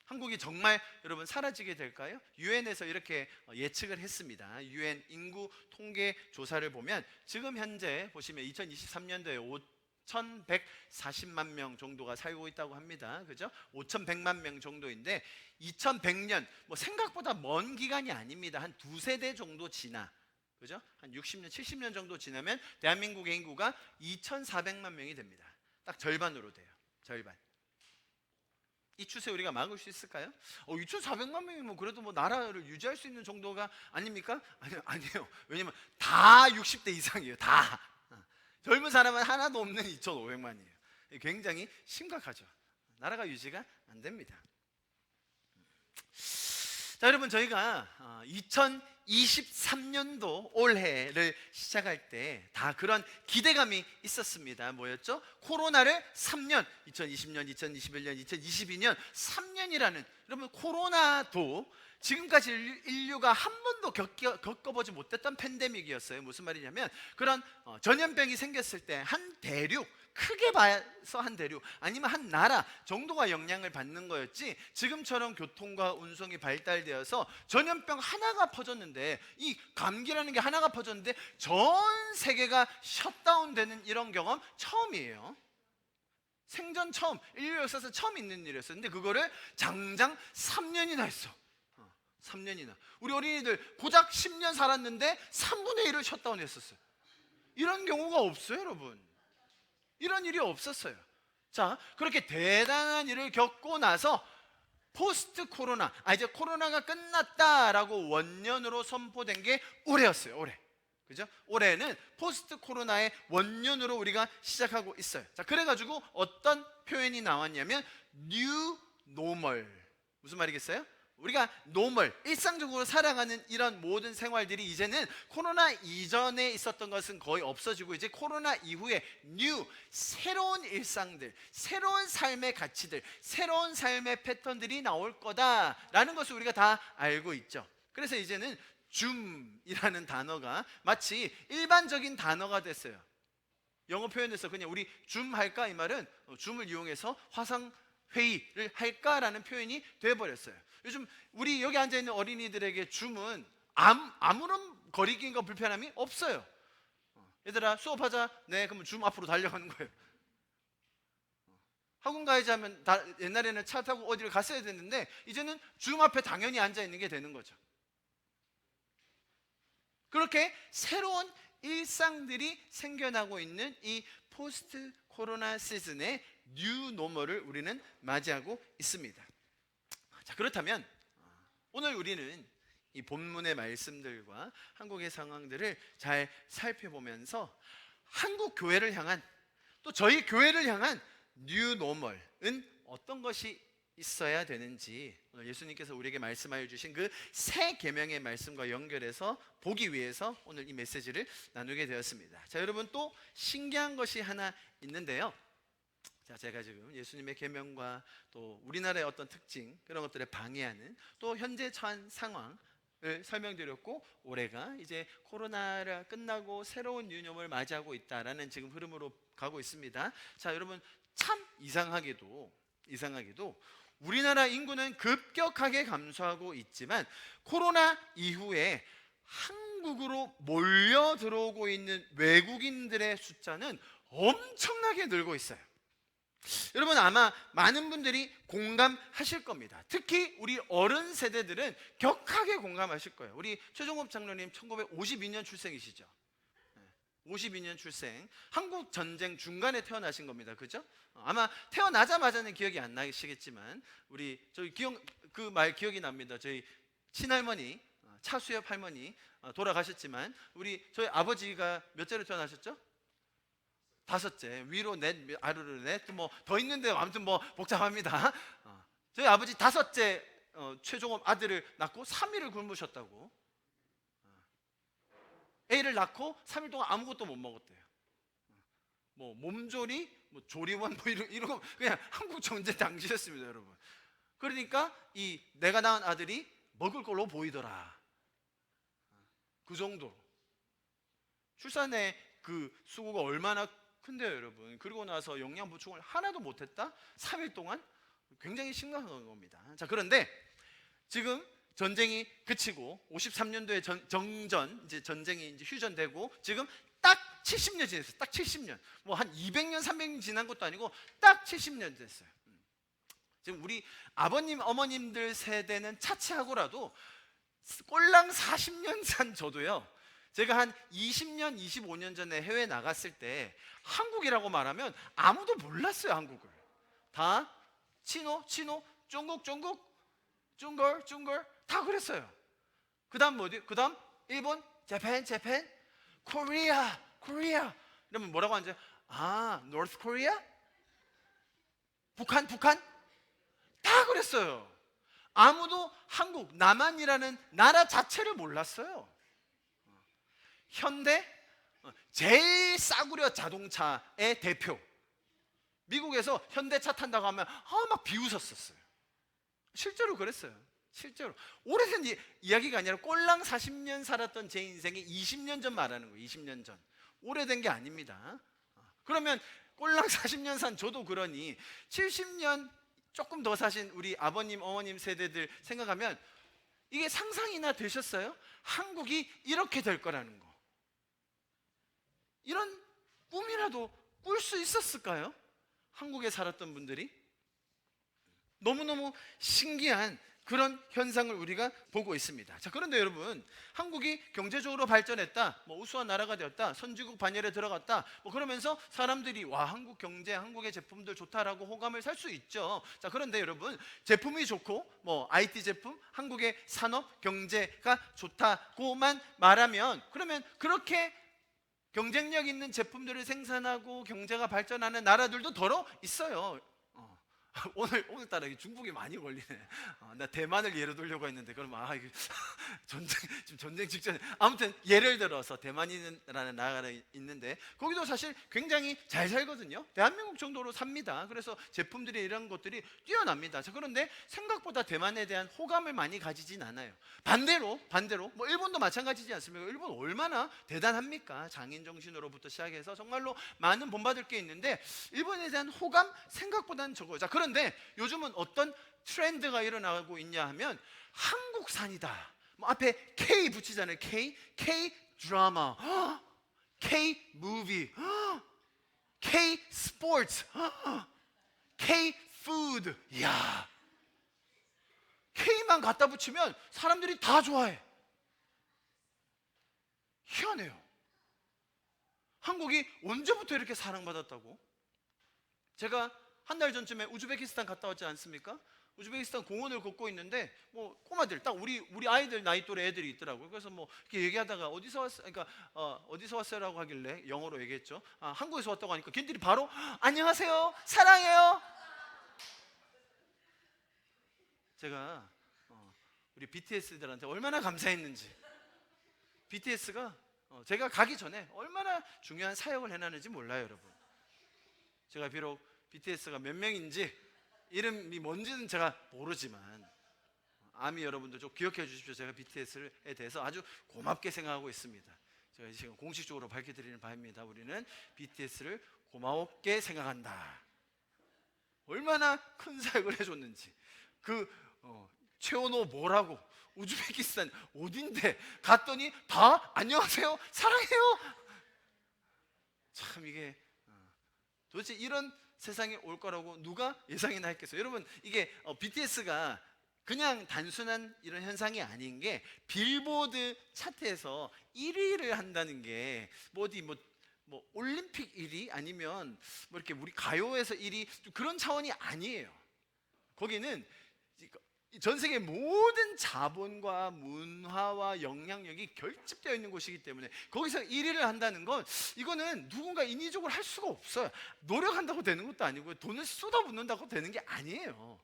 한국이 정말 여러분 사라지게 될까요? 유엔에서 이렇게 예측을 했습니다. 유엔 인구 통계 조사를 보면 지금 현재 보시면 2023년도에 5,140만 명 정도가 살고 있다고 합니다. 그죠? 5,100만 명 정도인데 2100년 뭐 생각보다 먼 기간이 아닙니다. 한 두세 대 정도 지나, 그죠? 한 60년, 70년 정도 지나면 대한민국의 인구가 2,400만 명이 됩니다. 딱 절반으로 돼요. 절반. 이 추세 우리가 막을 수 있을까요? 2,400만 명이면 그래도 뭐 나라를 유지할 수 있는 정도가 아닙니까? 아니에요. 왜냐면 다 60대 이상이에요. 다. 젊은 사람은 하나도 없는 2,500만이에요. 굉장히 심각하죠. 나라가 유지가 안 됩니다. 자, 여러분, 저희가 2023년도 올해를 시작할 때 다 그런 기대감이 있었습니다. 뭐였죠? 코로나를 3년, 2020년, 2021년, 2022년 3년이라는, 여러분, 코로나도 지금까지 인류가 한 번도 겪어보지 못했던 팬데믹이었어요. 무슨 말이냐면 그런 전염병이 생겼을 때 한 대륙, 크게 봐서 한 대륙 아니면 한 나라 정도가 영향을 받는 거였지, 지금처럼 교통과 운송이 발달되어서 전염병 하나가 퍼졌는데, 이 감기라는 게 하나가 퍼졌는데 전 세계가 셧다운되는 이런 경험 처음이에요. 생전 처음, 인류 역사에서 처음 있는 일이었어요. 근데 그거를 장장 3년이나 했어. 3년이나. 우리 어린이들 고작 10년 살았는데 3분의 1을 셧다운 했었어요. 이런 경우가 없어요, 여러분. 이런 일이 없었어요. 자, 그렇게 대단한 일을 겪고 나서 포스트 코로나, 이제 코로나가 끝났다라고 원년으로 선포된 게 올해였어요. 올해. 그죠? 올해는 포스트 코로나의 원년으로 우리가 시작하고 있어요. 자, 그래가지고 어떤 표현이 나왔냐면 뉴 노멀. 무슨 말이겠어요? 우리가 노멀, 일상적으로 살아가는 이런 모든 생활들이 이제는 코로나 이전에 있었던 것은 거의 없어지고, 이제 코로나 이후에 뉴, 새로운 일상들, 새로운 삶의 가치들, 새로운 삶의 패턴들이 나올 거다라는 것을 우리가 다 알고 있죠. 그래서 이제는 줌이라는 단어가 마치 일반적인 단어가 됐어요. 영어 표현에서 그냥 우리 줌 할까? 이 말은 줌을 이용해서 화상 회의를 할까라는 표현이 되어버렸어요. 요즘 우리 여기 앉아있는 어린이들에게 줌은 아무런 거리낌과 불편함이 없어요. 얘들아 수업하자. 네, 그러면 줌 앞으로 달려가는 거예요. 학원 가야지 하면 옛날에는 차 타고 어디를 갔어야 됐는데 이제는 줌 앞에 당연히 앉아있는 게 되는 거죠. 그렇게 새로운 일상들이 생겨나고 있는 이 포스트 코로나 시즌의 뉴 노멀을 우리는 맞이하고 있습니다. 자, 그렇다면 오늘 우리는 이 본문의 말씀들과 한국의 상황들을 잘 살펴보면서 한국 교회를 향한, 또 저희 교회를 향한 뉴 노멀은 어떤 것이 있어야 되는지 오늘 예수님께서 우리에게 말씀하여 주신 그 새 계명의 말씀과 연결해서 보기 위해서 오늘 이 메시지를 나누게 되었습니다. 자, 여러분, 또 신기한 것이 하나 있는데요. 자, 제가 지금 예수님의 계명과 또 우리나라의 어떤 특징, 그런 것들을 방해하는 또 현재 처한 상황을 설명드렸고, 올해가 이제 코로나가 끝나고 새로운 유념을 맞이하고 있다라는 지금 흐름으로 가고 있습니다. 자, 여러분, 참 이상하게도 우리나라 인구는 급격하게 감소하고 있지만 코로나 이후에 한국으로 몰려 들어오고 있는 외국인들의 숫자는 엄청나게 늘고 있어요. 여러분, 아마 많은 분들이 공감하실 겁니다. 특히 우리 어른 세대들은 격하게 공감하실 거예요. 우리 최종업 장로님 1952년 출생이시죠? 52년 출생, 한국 전쟁 중간에 태어나신 겁니다. 그죠? 아마 태어나자마자는 기억이 안 나시겠지만 우리 저희 그 말 기억이 납니다. 저희 친할머니 차수엽 할머니 돌아가셨지만 저희 아버지가 몇 절에 태어나셨죠? 5째, 위로 넷, 아래로 넷, 뭐 더 있는데 아무튼 뭐 복잡합니다. 저희 아버지 5째 최종업 아들을 낳고 3일을 굶으셨다고. 애를 낳고 3일 동안 아무것도 못 먹었대요. 뭐 몸조리, 뭐 조리원 뭐 이런 거 그냥 한국 정제 당시였습니다, 여러분. 그러니까 이 내가 낳은 아들이 먹을 걸로 보이더라. 그 정도로. 출산의 그 수고가 얼마나 큰데요, 여러분. 그리고 나서 영양 보충을 하나도 못했다? 3일 동안? 굉장히 심각한 겁니다. 자, 그런데 지금 전쟁이 그치고 53년도에 정전, 이제 전쟁이 이제 휴전되고 지금 딱 70년 지났어요. 딱 70년. 뭐 한 200년, 300년 지난 것도 아니고 딱 70년 됐어요. 지금 우리 아버님, 어머님들 세대는 차치하고라도 꼴랑 40년 산 저도요. 제가 한 20년, 25년 전에 해외 나갔을 때 한국이라고 말하면 아무도 몰랐어요, 한국을. 다 치노, 중국, 중걸 다 그랬어요. 그 다음 뭐지? 그 다음 일본, 재팬, 코리아. 이러면 뭐라고 하는지 노스 코리아? 북한? 다 그랬어요. 아무도 한국, 남한이라는 나라 자체를 몰랐어요. 현대 제일 싸구려 자동차의 대표, 미국에서 현대차 탄다고 하면 막 비웃었었어요. 실제로 그랬어요. 실제로 오래된 이야기가 아니라 꼴랑 40년 살았던 제 인생이 20년 전 말하는 거예요. 20년 전. 오래된 게 아닙니다. 그러면 꼴랑 40년 산 저도 그러니 70년 조금 더 사신 우리 아버님, 어머님 세대들 생각하면 이게 상상이나 되셨어요? 한국이 이렇게 될 거라는 거. 이런 꿈이라도 꿀 수 있었을까요? 한국에 살았던 분들이. 너무너무 신기한 그런 현상을 우리가 보고 있습니다. 자, 그런데 여러분, 한국이 경제적으로 발전했다, 뭐 우수한 나라가 되었다, 선진국 반열에 들어갔다, 뭐 그러면서 사람들이 와, 한국 경제, 한국의 제품들 좋다라고 호감을 살 수 있죠. 자, 그런데 여러분, 제품이 좋고 뭐 IT 제품, 한국의 산업 경제가 좋다고만 말하면, 그러면 그렇게 경쟁력 있는 제품들을 생산하고 경제가 발전하는 나라들도 더러 있어요. 오늘따라 중국이 많이 걸리네. 나 대만을 예로 들려고 했는데 그러면 이게 지금 전쟁 직전에. 아무튼 예를 들어서 대만이라는 나라가 있는데 거기도 사실 굉장히 잘 살거든요. 대한민국 정도로 삽니다. 그래서 제품들이 이런 것들이 뛰어납니다. 자, 그런데 생각보다 대만에 대한 호감을 많이 가지진 않아요. 반대로 뭐 일본도 마찬가지지 않습니까? 일본 얼마나 대단합니까? 장인 정신으로부터 시작해서 정말로 많은 본받을 게 있는데 일본에 대한 호감 생각보다는 적어요. 자, 그런데 요즘은 어떤 트렌드가 일어나고 있냐 하면 한국산이다. 뭐 앞에 K 붙이잖아요. K 드라마, K 무비, K 스포츠, K 푸드. 이야, K만 갖다 붙이면 사람들이 다 좋아해. 희한해요. 한국이 언제부터 이렇게 사랑받았다고? 제가 한 달 전쯤에 우즈베키스탄 갔다 왔지 않습니까? 우즈베키스탄 공원을 걷고 있는데 뭐 꼬마들, 딱 우리 아이들 나이 또래 애들이 있더라고요. 그래서 뭐 이렇게 얘기하다가 어디서 왔어? 그러니까 어디서 왔어요라고 하길래 영어로 얘기했죠. 한국에서 왔다고 하니까 걔들이 바로 안녕하세요, 사랑해요. 제가 우리 BTS들한테 얼마나 감사했는지. BTS가 제가 가기 전에 얼마나 중요한 사역을 해놨는지 몰라요, 여러분. 제가 비록 BTS가 몇 명인지 이름이 뭔지는 제가 모르지만 아미 여러분들 좀 기억해 주십시오. 제가 BTS에 대해서 아주 고맙게 생각하고 있습니다. 제가 지금 공식적으로 밝혀드리는 바입니다. 우리는 BTS를 고맙게 생각한다. 얼마나 큰 사역을 해줬는지. 최원호 뭐라고, 우즈베키스탄 어딘데 갔더니 다 안녕하세요, 사랑해요. 참, 이게 도대체 이런 세상에 올 거라고 누가 예상이나 했겠어요? 여러분, 이게 BTS가 그냥 단순한 이런 현상이 아닌 게 빌보드 차트에서 1위를 한다는 게 뭐 어디 뭐 올림픽 1위 아니면 뭐 이렇게 우리 가요에서 1위 그런 차원이 아니에요. 거기는 전 세계 모든 자본과 문화와 영향력이 결집되어 있는 곳이기 때문에 거기서 1위를 한다는 건 이거는 누군가 인위적으로 할 수가 없어요. 노력한다고 되는 것도 아니고 돈을 쏟아붓는다고 되는 게 아니에요.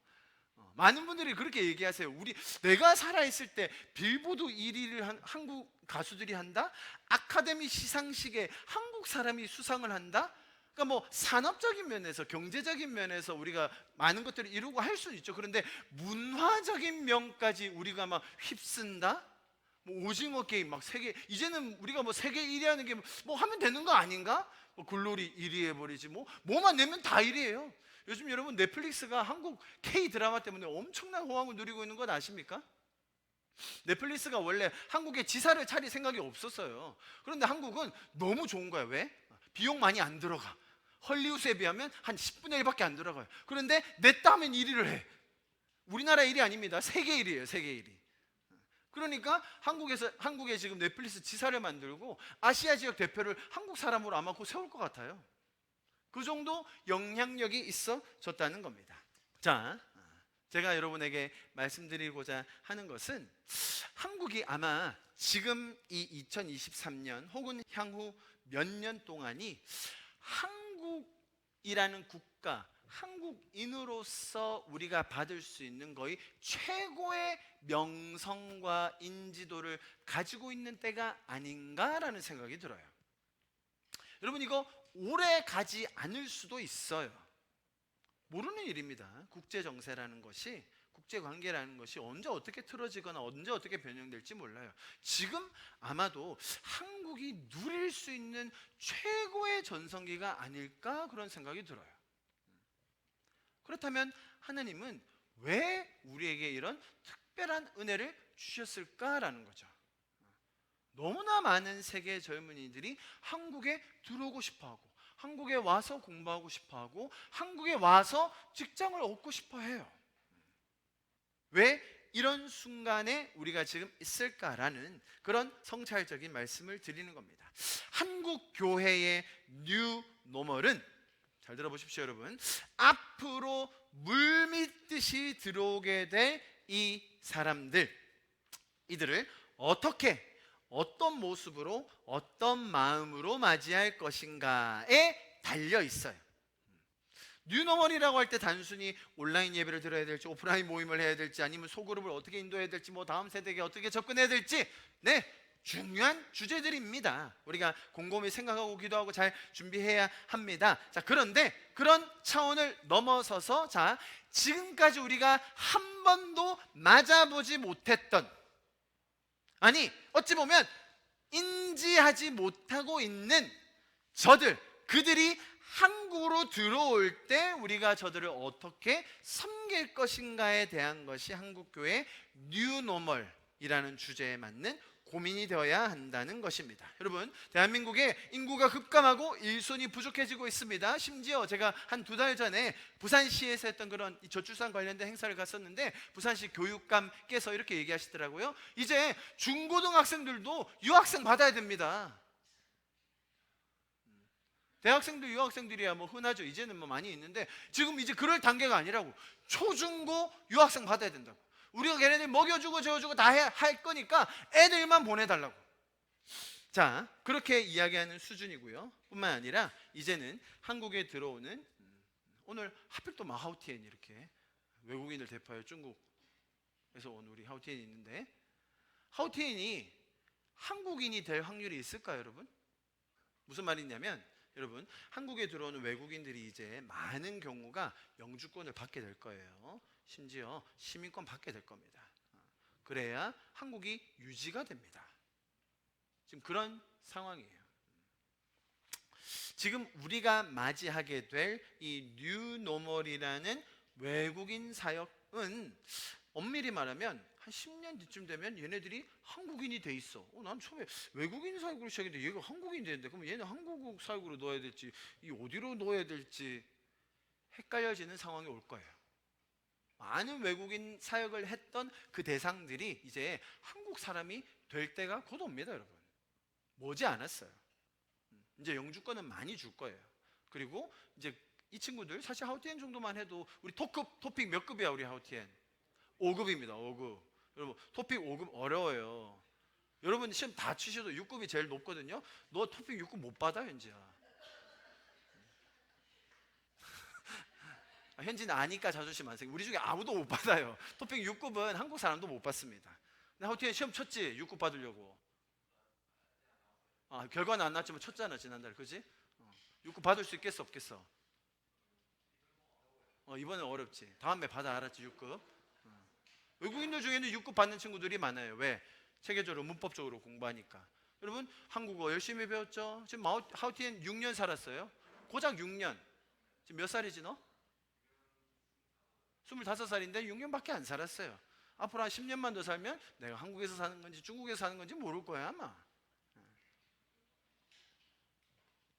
많은 분들이 그렇게 얘기하세요. 내가 살아있을 때 빌보드 1위를 한 한국 가수들이 한다? 아카데미 시상식에 한국 사람이 수상을 한다? 그러니까 뭐 산업적인 면에서 경제적인 면에서 우리가 많은 것들을 이루고 할 수는 있죠. 그런데 문화적인 면까지 우리가 막 휩쓴다? 뭐 오징어 게임 막 세계 이제는 우리가 뭐 세계 1위 하는 게 뭐 하면 되는 거 아닌가? 뭐 글로리 1위 해버리지 뭐만 내면 다 1위예요. 요즘 여러분 넷플릭스가 한국 K 드라마 때문에 엄청난 호황을 누리고 있는 건 아십니까? 넷플릭스가 원래 한국에 지사를 차릴 생각이 없었어요. 그런데 한국은 너무 좋은 거야. 왜? 비용 많이 안 들어가. 헐리우드에 비하면 한 10분의 1밖에 안 들어가요. 그런데 냈다 하면 1위를 해. 우리나라 1위 아닙니다. 세계 1위예요. 세계 1위. 그러니까 한국에 지금 넷플릭스 지사를 만들고 아시아 지역 대표를 한국 사람으로 아마 곧 세울 것 같아요. 그 정도 영향력이 있어졌다는 겁니다. 자, 제가 여러분에게 말씀드리고자 하는 것은 한국이 아마 지금 이 2023년 혹은 향후 몇 년 동안이 한국이라는 국가, 한국인으로서 우리가 받을 수 있는 거의 최고의 명성과 인지도를 가지고 있는 때가 아닌가라는 생각이 들어요. 여러분 이거 오래 가지 않을 수도 있어요. 모르는 일입니다. 국제 정세라는 것이, 국제 관계라는 것이 언제 어떻게 틀어지거나 언제 어떻게 변형될지 몰라요. 지금 아마도 한국이 누릴 수 있는 최고의 전성기가 아닐까 그런 생각이 들어요. 그렇다면 하나님은 왜 우리에게 이런 특별한 은혜를 주셨을까라는 거죠. 너무나 많은 세계 젊은이들이 한국에 들어오고 싶어하고 한국에 와서 공부하고 싶어하고 한국에 와서 직장을 얻고 싶어해요. 왜 이런 순간에 우리가 지금 있을까라는 그런 성찰적인 말씀을 드리는 겁니다. 한국 교회의 뉴 노멀은, 잘 들어보십시오 여러분, 앞으로 물밀듯이 들어오게 될 이 사람들, 이들을 어떻게, 어떤 모습으로, 어떤 마음으로 맞이할 것인가에 달려 있어요. 뉴노멀이라고 할 때 단순히 온라인 예배를 들어야 될지, 오프라인 모임을 해야 될지, 아니면 소그룹을 어떻게 인도해야 될지, 뭐 다음 세대에게 어떻게 접근해야 될지, 네, 중요한 주제들입니다. 우리가 곰곰이 생각하고 기도하고 잘 준비해야 합니다. 자, 그런데 그런 차원을 넘어서서, 자, 지금까지 우리가 한 번도 맞아보지 못했던, 아니 어찌 보면 인지하지 못하고 있는 그들이 한국으로 들어올 때 우리가 저들을 어떻게 섬길 것인가에 대한 것이 한국교회 뉴노멀이라는 주제에 맞는 고민이 되어야 한다는 것입니다. 여러분, 대한민국의 인구가 급감하고 일손이 부족해지고 있습니다. 심지어 제가 한 2달 전에 부산시에서 했던 그런 저출산 관련된 행사를 갔었는데, 부산시 교육감께서 이렇게 얘기하시더라고요. 이제 중고등학생들도 유학생 받아야 됩니다. 대학생들, 유학생들이야 뭐 흔하죠. 이제는 뭐 많이 있는데 지금 이제 그럴 단계가 아니라고. 초중고 유학생 받아야 된다고. 우리가 걔네들 먹여주고 재워주고 다 할 거니까 애들만 보내달라고. 자, 그렇게 이야기하는 수준이고요. 뿐만 아니라 이제는 한국에 들어오는, 오늘 하필 또 마하우티엔 이렇게 외국인을 대표하여 중국에서 온 우리 하우티엔이 있는데, 하우티엔이 한국인이 될 확률이 있을까요, 여러분? 무슨 말이냐면, 여러분, 한국에 들어오는 외국인들이 이제 많은 경우가 영주권을 받게 될 거예요. 심지어 시민권 받게 될 겁니다. 그래야 한국이 유지가 됩니다. 지금 그런 상황이에요. 지금 우리가 맞이하게 될 이 뉴노멀이라는 외국인 사역은 엄밀히 말하면 한 10년 뒤쯤 되면 얘네들이 한국인이 돼 있어. 난 처음에 외국인 사역으로 시작했는데 얘가 한국인이 되는데, 그럼 얘는 한국 사역으로 넣어야 될지 이 어디로 넣어야 될지 헷갈려지는 상황이 올 거예요. 많은 외국인 사역을 했던 그 대상들이 이제 한국 사람이 될 때가 곧 옵니다, 여러분. 머지 않았어요. 이제 영주권은 많이 줄 거예요. 그리고 이제 이 친구들 사실 하우티엔 정도만 해도 우리 토픽 몇 급이야, 우리 하우티엔? 5급입니다. 5급. 여러분 토픽 5급 어려워요. 여러분 시험 다 치셔도 6급이 제일 높거든요. 너 토픽 6급 못 받아 현지야. 현지는 아니까 자존심 안 생겨. 우리 중에 아무도 못 받아요. 토픽 6급은 한국 사람도 못 받습니다. 근데 하우티엔 시험 쳤지? 6급 받으려고. 결과는 안 나왔지만 쳤잖아 지난달, 그지? 6급 받을 수 있겠어 없겠어? 이번엔 어렵지. 다음에 받아, 알았지? 6급. 외국인들 중에는 6급 받는 친구들이 많아요. 왜? 체계적으로 문법적으로 공부하니까. 여러분 한국어 열심히 배웠죠? 지금 하우티엔 6년 살았어요. 고작 6년. 지금 몇 살이지 너? 25살인데 6년밖에 안 살았어요. 앞으로 한 10년만 더 살면 내가 한국에서 사는 건지 중국에서 사는 건지 모를 거야 아마.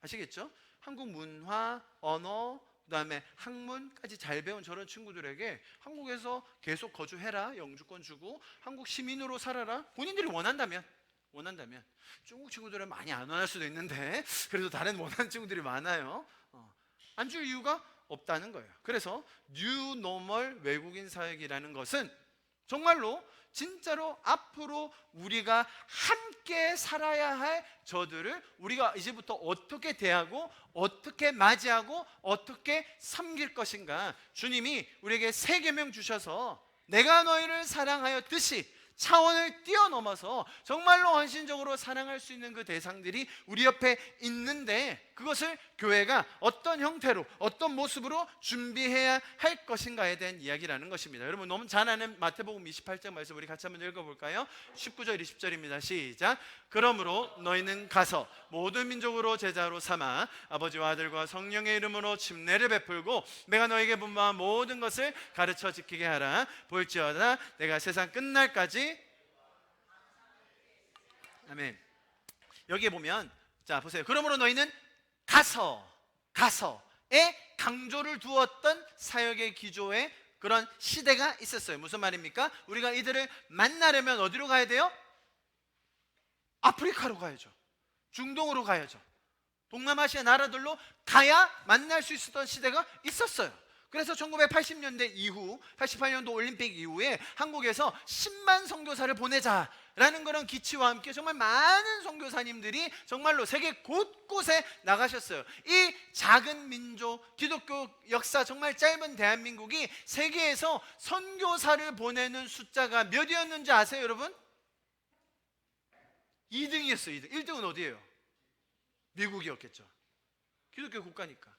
아시겠죠? 한국 문화, 언어, 그다음에 학문까지 잘 배운 저런 친구들에게 한국에서 계속 거주해라, 영주권 주고 한국 시민으로 살아라, 본인들이 원한다면. 중국 친구들은 많이 안 원할 수도 있는데 그래도 다른 원하는 친구들이 많아요. 안 줄 이유가 없다는 거예요. 그래서 뉴 노멀 외국인 사역이라는 것은 정말로 진짜로 앞으로 우리가 함께 살아야 할 저들을 우리가 이제부터 어떻게 대하고 어떻게 맞이하고 어떻게 섬길 것인가. 주님이 우리에게 세 계명 주셔서 내가 너희를 사랑하였듯이 차원을 뛰어넘어서 정말로 헌신적으로 사랑할 수 있는 그 대상들이 우리 옆에 있는데, 그것을 교회가 어떤 형태로 어떤 모습으로 준비해야 할 것인가에 대한 이야기라는 것입니다. 여러분 너무 잘 아는 마태복음 28장 말씀 우리 같이 한번 읽어볼까요? 19절 20절입니다. 시작. 그러므로 너희는 가서 모든 민족으로 제자로 삼아 아버지와 아들과 성령의 이름으로 침례를 베풀고 내가 너에게 분부한 모든 것을 가르쳐 지키게 하라. 볼지어다 내가 세상 끝날까지. 아멘. 여기에 보면 자 보세요. 그러므로 너희는 가서의 강조를 두었던 사역의 기조에 그런 시대가 있었어요. 무슨 말입니까? 우리가 이들을 만나려면 어디로 가야 돼요? 아프리카로 가야죠. 중동으로 가야죠. 동남아시아 나라들로 가야 만날 수 있었던 시대가 있었어요. 그래서 1980년대 이후 88년도 올림픽 이후에 한국에서 10만 선교사를 보내자라는 그런 기치와 함께 정말 많은 선교사님들이 정말로 세계 곳곳에 나가셨어요. 이 작은 민족, 기독교 역사 정말 짧은 대한민국이 세계에서 선교사를 보내는 숫자가 몇이었는지 아세요 여러분? 2등이었어요. 2등. 1등은 어디예요? 미국이었겠죠. 기독교 국가니까.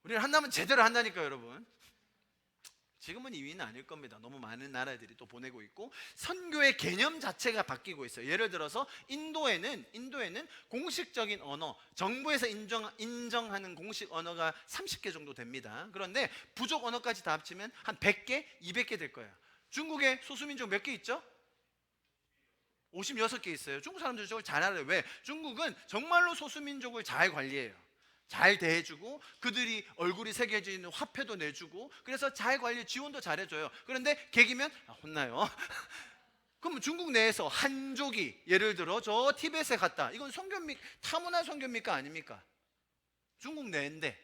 우리는 한다면 제대로 한다니까요 여러분. 지금은 2위는 아닐 겁니다. 너무 많은 나라들이 또 보내고 있고 선교의 개념 자체가 바뀌고 있어요. 예를 들어서 인도에는 공식적인 언어, 정부에서 인정하는 공식 언어가 30개 정도 됩니다. 그런데 부족 언어까지 다 합치면 한 100개, 200개 될 거예요. 중국에 소수민족 몇 개 있죠? 56개 있어요. 중국 사람들 저걸 잘 알아요. 왜? 중국은 정말로 소수민족을 잘 관리해요. 잘 대해주고 그들이 얼굴이 새겨져 있는 화폐도 내주고 그래서 잘 관리, 지원도 잘해줘요. 그런데 개기면 혼나요. 그럼 중국 내에서 한족이 예를 들어 저 티베트에 갔다. 이건 선교입니까? 타문화 선교입니까? 아닙니까? 중국 내인데.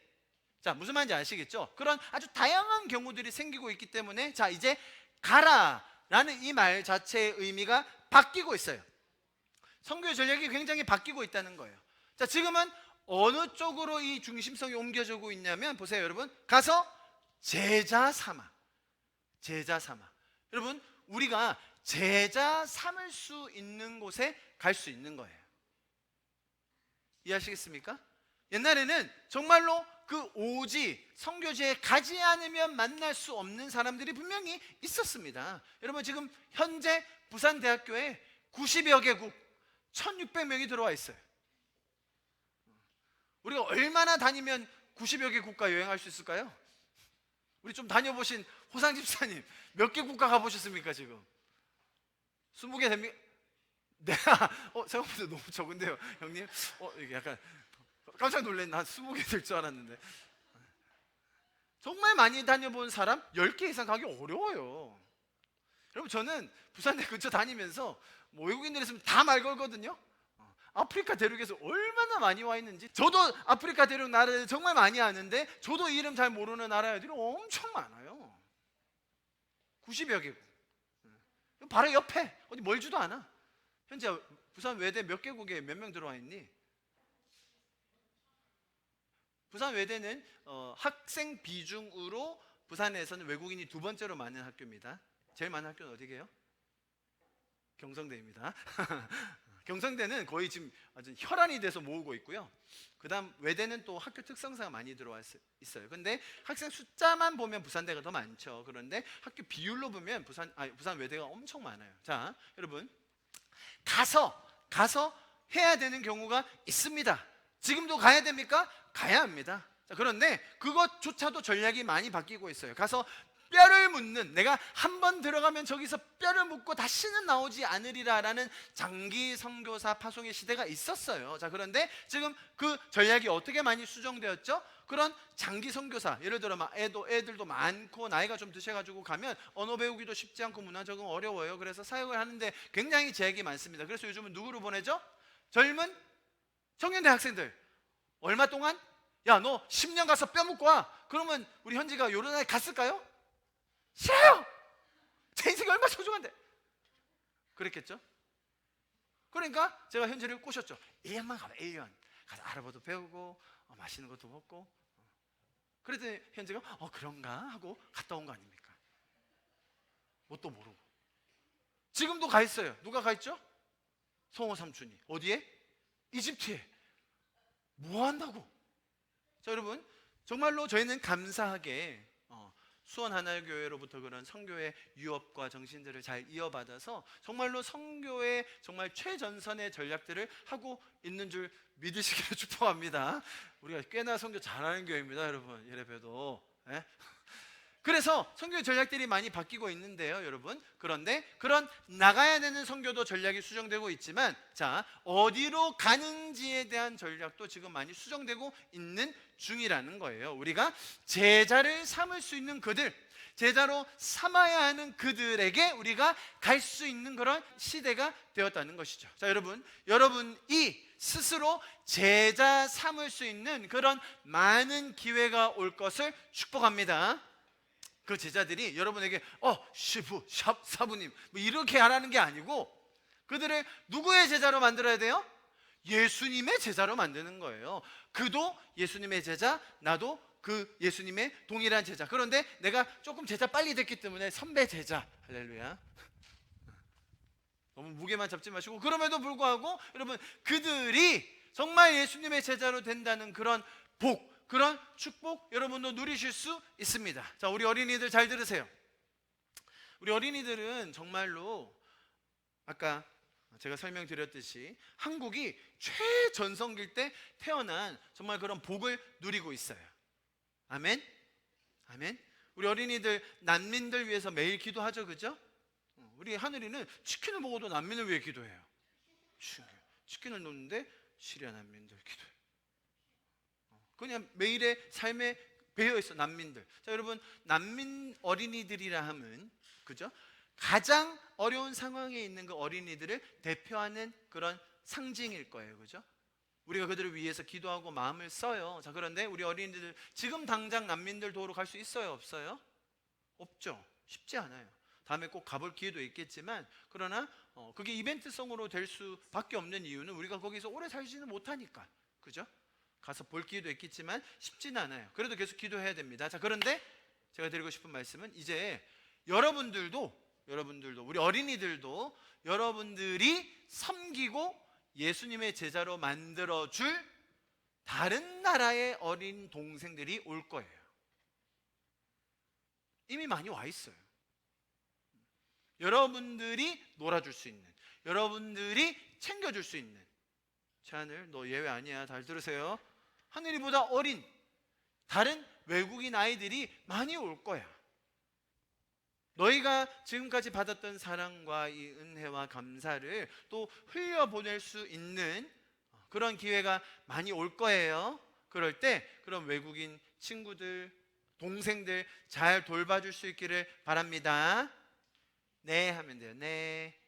자, 무슨 말인지 아시겠죠? 그런 아주 다양한 경우들이 생기고 있기 때문에 자 이제 가라라는 이 말 자체의 의미가 바뀌고 있어요. 선교의 전략이 굉장히 바뀌고 있다는 거예요. 자, 지금은 어느 쪽으로 이 중심성이 옮겨지고 있냐면 보세요 여러분. 가서 제자 삼아. 여러분 우리가 제자 삼을 수 있는 곳에 갈 수 있는 거예요. 이해하시겠습니까? 옛날에는 정말로 그 오지 선교지에 가지 않으면 만날 수 없는 사람들이 분명히 있었습니다. 여러분 지금 현재 부산대학교에 90여 개국 1600명이 들어와 있어요. 우리가 얼마나 다니면 90여 개 국가 여행할 수 있을까요? 우리 좀 다녀보신 호상 집사님 몇 개 국가 가보셨습니까 지금? 20개 됩니까? 내가 생각보다 너무 적은데요 형님? 이게 약간 깜짝 놀랐네. 한 20개 될 줄 알았는데. 정말 많이 다녀본 사람 10개 이상 가기 어려워요. 여러분 저는 부산대 근처 다니면서 뭐 외국인들 있으면 다 말 걸거든요. 아프리카 대륙에서 얼마나 많이 와 있는지. 저도 아프리카 대륙 나라들 정말 많이 아는데 저도 이름 잘 모르는 나라 애들이 엄청 많아요. 90여 개국. 바로 옆에 어디 멀지도 않아. 현재 부산 외대 몇 개국에 몇 명 들어와 있니? 부산 외대는 학생 비중으로 부산에서는 외국인이 두 번째로 많은 학교입니다. 제일 많은 학교는 어디게요? 경성대입니다. 경성대는 거의 지금 아주 혈안이 돼서 모으고 있고요. 그 다음 외대는 또 학교 특성상 많이 들어와 있어요. 근데 학생 숫자만 보면 부산대가 더 많죠. 그런데 학교 비율로 보면 부산 외대가 엄청 많아요. 자, 여러분, 가서 해야 되는 경우가 있습니다. 지금도 가야 됩니까? 가야 합니다. 자, 그런데 그것조차도 전략이 많이 바뀌고 있어요. 가서 뼈를 묻는, 내가 한 번 들어가면 저기서 뼈를 묻고 다시는 나오지 않으리라라는 장기 선교사 파송의 시대가 있었어요. 자, 그런데 지금 그 전략이 어떻게 많이 수정되었죠? 그런 장기 선교사, 예를 들어 애들도 많고 나이가 좀 드셔가지고 가면 언어 배우기도 쉽지 않고 문화 적응 어려워요. 그래서 사역을 하는데 굉장히 제약이 많습니다. 그래서 요즘은 누구를 보내죠? 젊은 청년대 학생들. 얼마 동안? 야, 너 10년 가서 뼈 묻고 와. 그러면 우리 현지가 요런나라에 갔을까요? 싫어요. 제 인생이 얼마나 소중한데. 그랬겠죠? 그러니까 제가 현지를 꼬셨죠. 1년만 가봐. 1년 가서 알아봐도 배우고 맛있는 것도 먹고. 그랬더니 현지가 그런가 하고 갔다 온 거 아닙니까? 뭣도 모르고. 지금도 가 있어요. 누가 가 있죠? 성호 삼촌이. 어디에? 이집트에. 뭐 한다고? 자, 여러분, 정말로 저희는 감사하게 수원 하나교회로부터 그런 선교의 유업과 정신들을 잘 이어받아서 정말로 선교의 정말 최전선의 전략들을 하고 있는 줄 믿으시기를 축복합니다. 우리가 꽤나 선교 잘하는 교회입니다, 여러분. 예배도. 예? 그래서 선교 전략들이 많이 바뀌고 있는데요, 여러분. 그런데 그런 나가야 되는 선교도 전략이 수정되고 있지만, 자, 어디로 가는지에 대한 전략도 지금 많이 수정되고 있는 중이라는 거예요. 우리가 제자를 삼을 수 있는 그들, 제자로 삼아야 하는 그들에게 우리가 갈 수 있는 그런 시대가 되었다는 것이죠. 자, 여러분이 스스로 제자 삼을 수 있는 그런 많은 기회가 올 것을 축복합니다. 그 제자들이 여러분에게 시부, 사부님 뭐 이렇게 하라는 게 아니고 그들을 누구의 제자로 만들어야 돼요? 예수님의 제자로 만드는 거예요. 그도 예수님의 제자, 나도 그 예수님의 동일한 제자. 그런데 내가 조금 제자 빨리 됐기 때문에 선배 제자. 할렐루야. 너무 무게만 잡지 마시고, 그럼에도 불구하고 여러분, 그들이 정말 예수님의 제자로 된다는 그런 복, 그런 축복 여러분도 누리실 수 있습니다. 자, 우리 어린이들 잘 들으세요. 우리 어린이들은 정말로 아까 제가 설명드렸듯이 한국이 최전성기일 때 태어난 정말 그런 복을 누리고 있어요. 아멘? 아멘? 우리 어린이들 난민들 위해서 매일 기도하죠, 그죠? 우리 하늘이는 치킨을 먹어도 난민을 위해 기도해요. 치킨을 놓는데 시리아 난민들 기도해요. 그냥 매일의 삶에 배어있어, 난민들. 자, 여러분, 난민 어린이들이라 하면, 그죠? 가장 어려운 상황에 있는 그 어린이들을 대표하는 그런 상징일 거예요, 그죠? 우리가 그들을 위해서 기도하고 마음을 써요. 자, 그런데 우리 어린이들 지금 당장 난민들 도우러 갈 수 있어요, 없어요? 없죠. 쉽지 않아요. 다음에 꼭 가볼 기회도 있겠지만, 그러나 그게 이벤트성으로 될 수밖에 없는 이유는 우리가 거기서 오래 살지는 못하니까, 그죠? 가서 볼 기회도 있겠지만 쉽지는 않아요. 그래도 계속 기도해야 됩니다. 자, 그런데 제가 드리고 싶은 말씀은 이제 여러분들도 우리 어린이들도 여러분들이 섬기고 예수님의 제자로 만들어줄 다른 나라의 어린 동생들이 올 거예요. 이미 많이 와 있어요. 여러분들이 놀아줄 수 있는, 여러분들이 챙겨줄 수 있는. 하늘, 너 예외 아니야. 잘 들으세요. 하늘이보다 어린 다른 외국인 아이들이 많이 올 거야. 너희가 지금까지 받았던 사랑과 이 은혜와 감사를 또 흘려보낼 수 있는 그런 기회가 많이 올 거예요. 그럴 때 그런 외국인 친구들, 동생들 잘 돌봐줄 수 있기를 바랍니다. 네 하면 돼요. 네.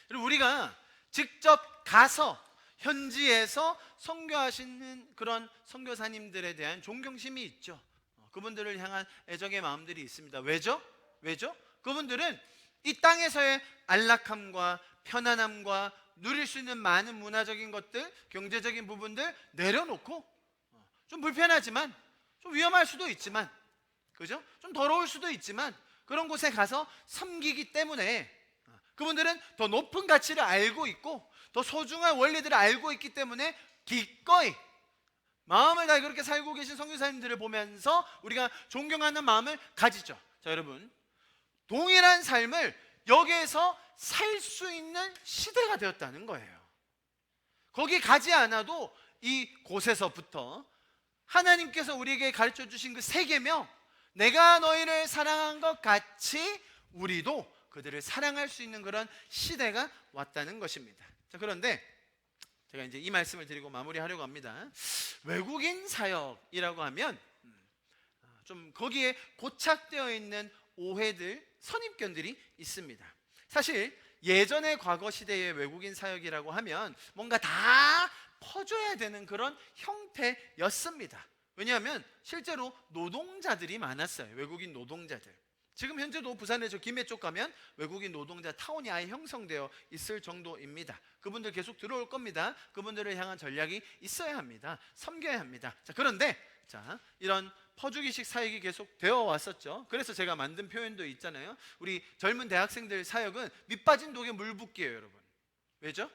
그리고 우리가 직접 가서 현지에서 선교하시는 그런 선교사님들에 대한 존경심이 있죠. 그분들을 향한 애정의 마음들이 있습니다. 왜죠? 그분들은 이 땅에서의 안락함과 편안함과 누릴 수 있는 많은 문화적인 것들, 경제적인 부분들 내려놓고 좀 불편하지만, 좀 위험할 수도 있지만, 그죠? 좀 더러울 수도 있지만 그런 곳에 가서 섬기기 때문에 그분들은 더 높은 가치를 알고 있고 더 소중한 원리들을 알고 있기 때문에 기꺼이 마음을 다해 그렇게 살고 계신 선교사님들을 보면서 우리가 존경하는 마음을 가지죠. 자, 여러분, 동일한 삶을 여기에서 살 수 있는 시대가 되었다는 거예요. 거기 가지 않아도 이 곳에서부터 하나님께서 우리에게 가르쳐 주신 그 세계명, 내가 너희를 사랑한 것 같이 우리도 그들을 사랑할 수 있는 그런 시대가 왔다는 것입니다. 자, 그런데 제가 이제 이 말씀을 드리고 마무리하려고 합니다. 외국인 사역이라고 하면 좀 거기에 고착되어 있는 오해들, 선입견들이 있습니다. 사실 예전의 과거 시대의 외국인 사역이라고 하면 뭔가 다 퍼줘야 되는 그런 형태였습니다. 왜냐하면 실제로 노동자들이 많았어요. 외국인 노동자들. 지금 현재도 부산에 저 김해 쪽 가면 외국인 노동자 타운이 아예 형성되어 있을 정도입니다. 그분들 계속 들어올 겁니다. 그분들을 향한 전략이 있어야 합니다. 섬겨야 합니다. 자, 그런데 이런 퍼주기식 사역이 계속 되어 왔었죠. 그래서 제가 만든 표현도 있잖아요. 우리 젊은 대학생들 사역은 밑빠진 독에 물 붓기예요, 여러분. 왜죠?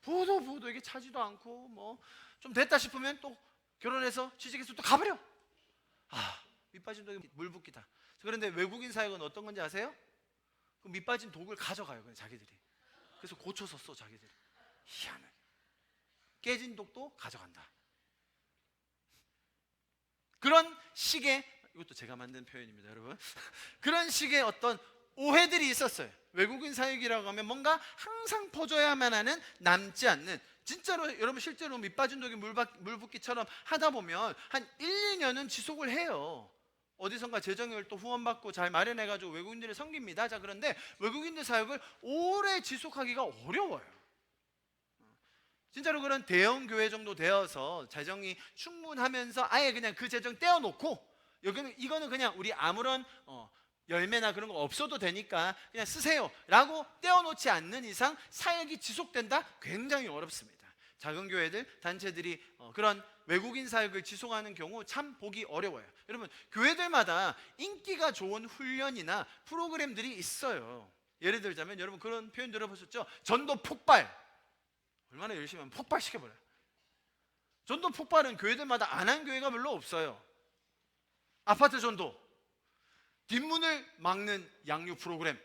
보도 이게 차지도 않고 뭐 좀 됐다 싶으면 또 결혼해서 취직해서 또 가버려. 밑빠진 독에 물 붓기다. 그런데 외국인 사역은 어떤 건지 아세요? 그 밑빠진 독을 가져가요, 그냥 자기들이. 그래서 고쳐서 써, 자기들이. 희한해. 깨진 독도 가져간다. 그런 식의, 이것도 제가 만든 표현입니다, 여러분. 그런 식의 어떤 오해들이 있었어요. 외국인 사역이라고 하면 뭔가 항상 퍼줘야만 하는, 남지 않는, 진짜로 여러분 실제로 밑빠진 독에 물 붓기처럼 하다 보면 한 1, 2년은 지속을 해요. 어디선가 재정을 또 후원받고 잘 마련해가지고 외국인들을 섬깁니다. 자, 그런데 외국인들 사역을 오래 지속하기가 어려워요. 진짜로 그런 대형 교회 정도 되어서 재정이 충분하면서 아예 그냥 그 재정 떼어놓고 이거는 그냥 우리 아무런 열매나 그런 거 없어도 되니까 그냥 쓰세요 라고 떼어놓지 않는 이상 사역이 지속된다? 굉장히 어렵습니다. 작은 교회들, 단체들이 그런 외국인 사역을 지속하는 경우 참 보기 어려워요. 여러분, 교회들마다 인기가 좋은 훈련이나 프로그램들이 있어요. 예를 들자면 여러분 그런 표현 들어보셨죠? 전도 폭발. 얼마나 열심히 하면 폭발시켜버려요. 전도 폭발은 교회들마다 안 한 교회가 별로 없어요. 아파트 전도, 뒷문을 막는 양육 프로그램,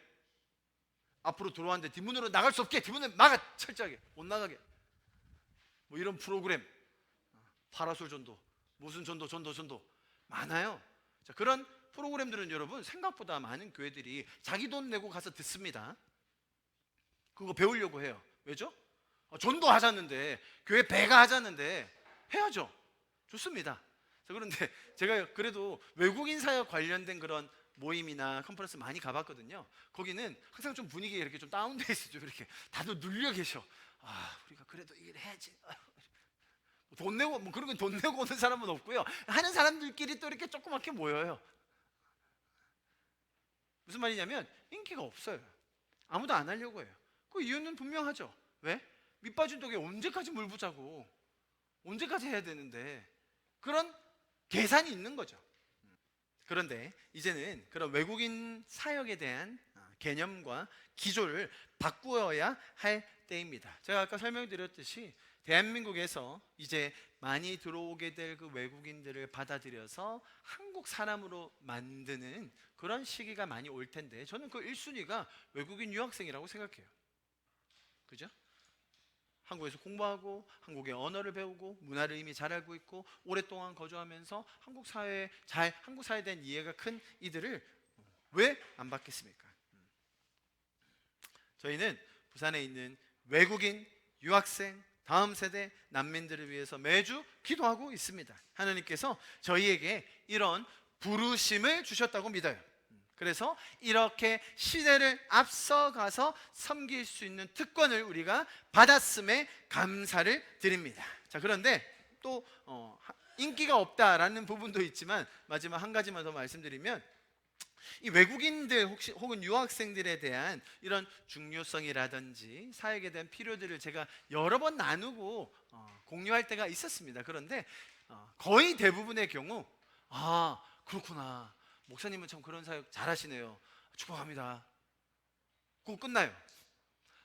앞으로 들어왔는데 뒷문으로 나갈 수 없게 뒷문을 막아, 철저하게 못 나가게, 뭐 이런 프로그램, 파라솔 전도, 무슨 전도 많아요. 자, 그런 프로그램들은 여러분 생각보다 많은 교회들이 자기 돈 내고 가서 듣습니다. 그거 배우려고 해요. 왜죠? 전도 하자는데, 교회 배가 하자는데 해야죠. 좋습니다. 자, 그런데 제가 그래도 외국인 사역 관련된 그런 모임이나 컨퍼런스 많이 가봤거든요. 거기는 항상 좀 분위기가 이렇게 좀 다운돼 있어요. 이렇게 다들 눌려 계셔. 우리가 그래도 이걸 해야지. 돈 내고 뭐 그런 건 돈 내고 오는 사람은 없고요. 하는 사람들끼리 또 이렇게 조그맣게 모여요. 무슨 말이냐면 인기가 없어요. 아무도 안 하려고 해요. 그 이유는 분명하죠. 왜? 밑빠진 독에 언제까지 물 부자고, 언제까지 해야 되는데, 그런 계산이 있는 거죠. 그런데 이제는 그런 외국인 사역에 대한 개념과 기조를 바꾸어야 할 때입니다. 제가 아까 설명드렸듯이 대한민국에서 이제 많이 들어오게 될 그 외국인들을 받아들여서 한국 사람으로 만드는 그런 시기가 많이 올 텐데, 저는 그 1순위가 외국인 유학생이라고 생각해요. 그죠? 한국에서 공부하고 한국의 언어를 배우고 문화를 이미 잘 알고 있고 오랫동안 거주하면서 한국 사회에 대한 이해가 큰 이들을 왜 안 받겠습니까? 저희는 부산에 있는 외국인 유학생 다음 세대 난민들을 위해서 매주 기도하고 있습니다. 하나님께서 저희에게 이런 부르심을 주셨다고 믿어요. 그래서 이렇게 시대를 앞서가서 섬길 수 있는 특권을 우리가 받았음에 감사를 드립니다. 자, 그런데 또 인기가 없다라는 부분도 있지만 마지막 한 가지만 더 말씀드리면 이 외국인들 혹은 유학생들에 대한 이런 중요성이라든지 사역에 대한 필요들을 제가 여러 번 나누고 공유할 때가 있었습니다. 그런데 거의 대부분의 경우 그렇구나, 목사님은 참 그런 사역 잘하시네요, 축복합니다, 그거 끝나요.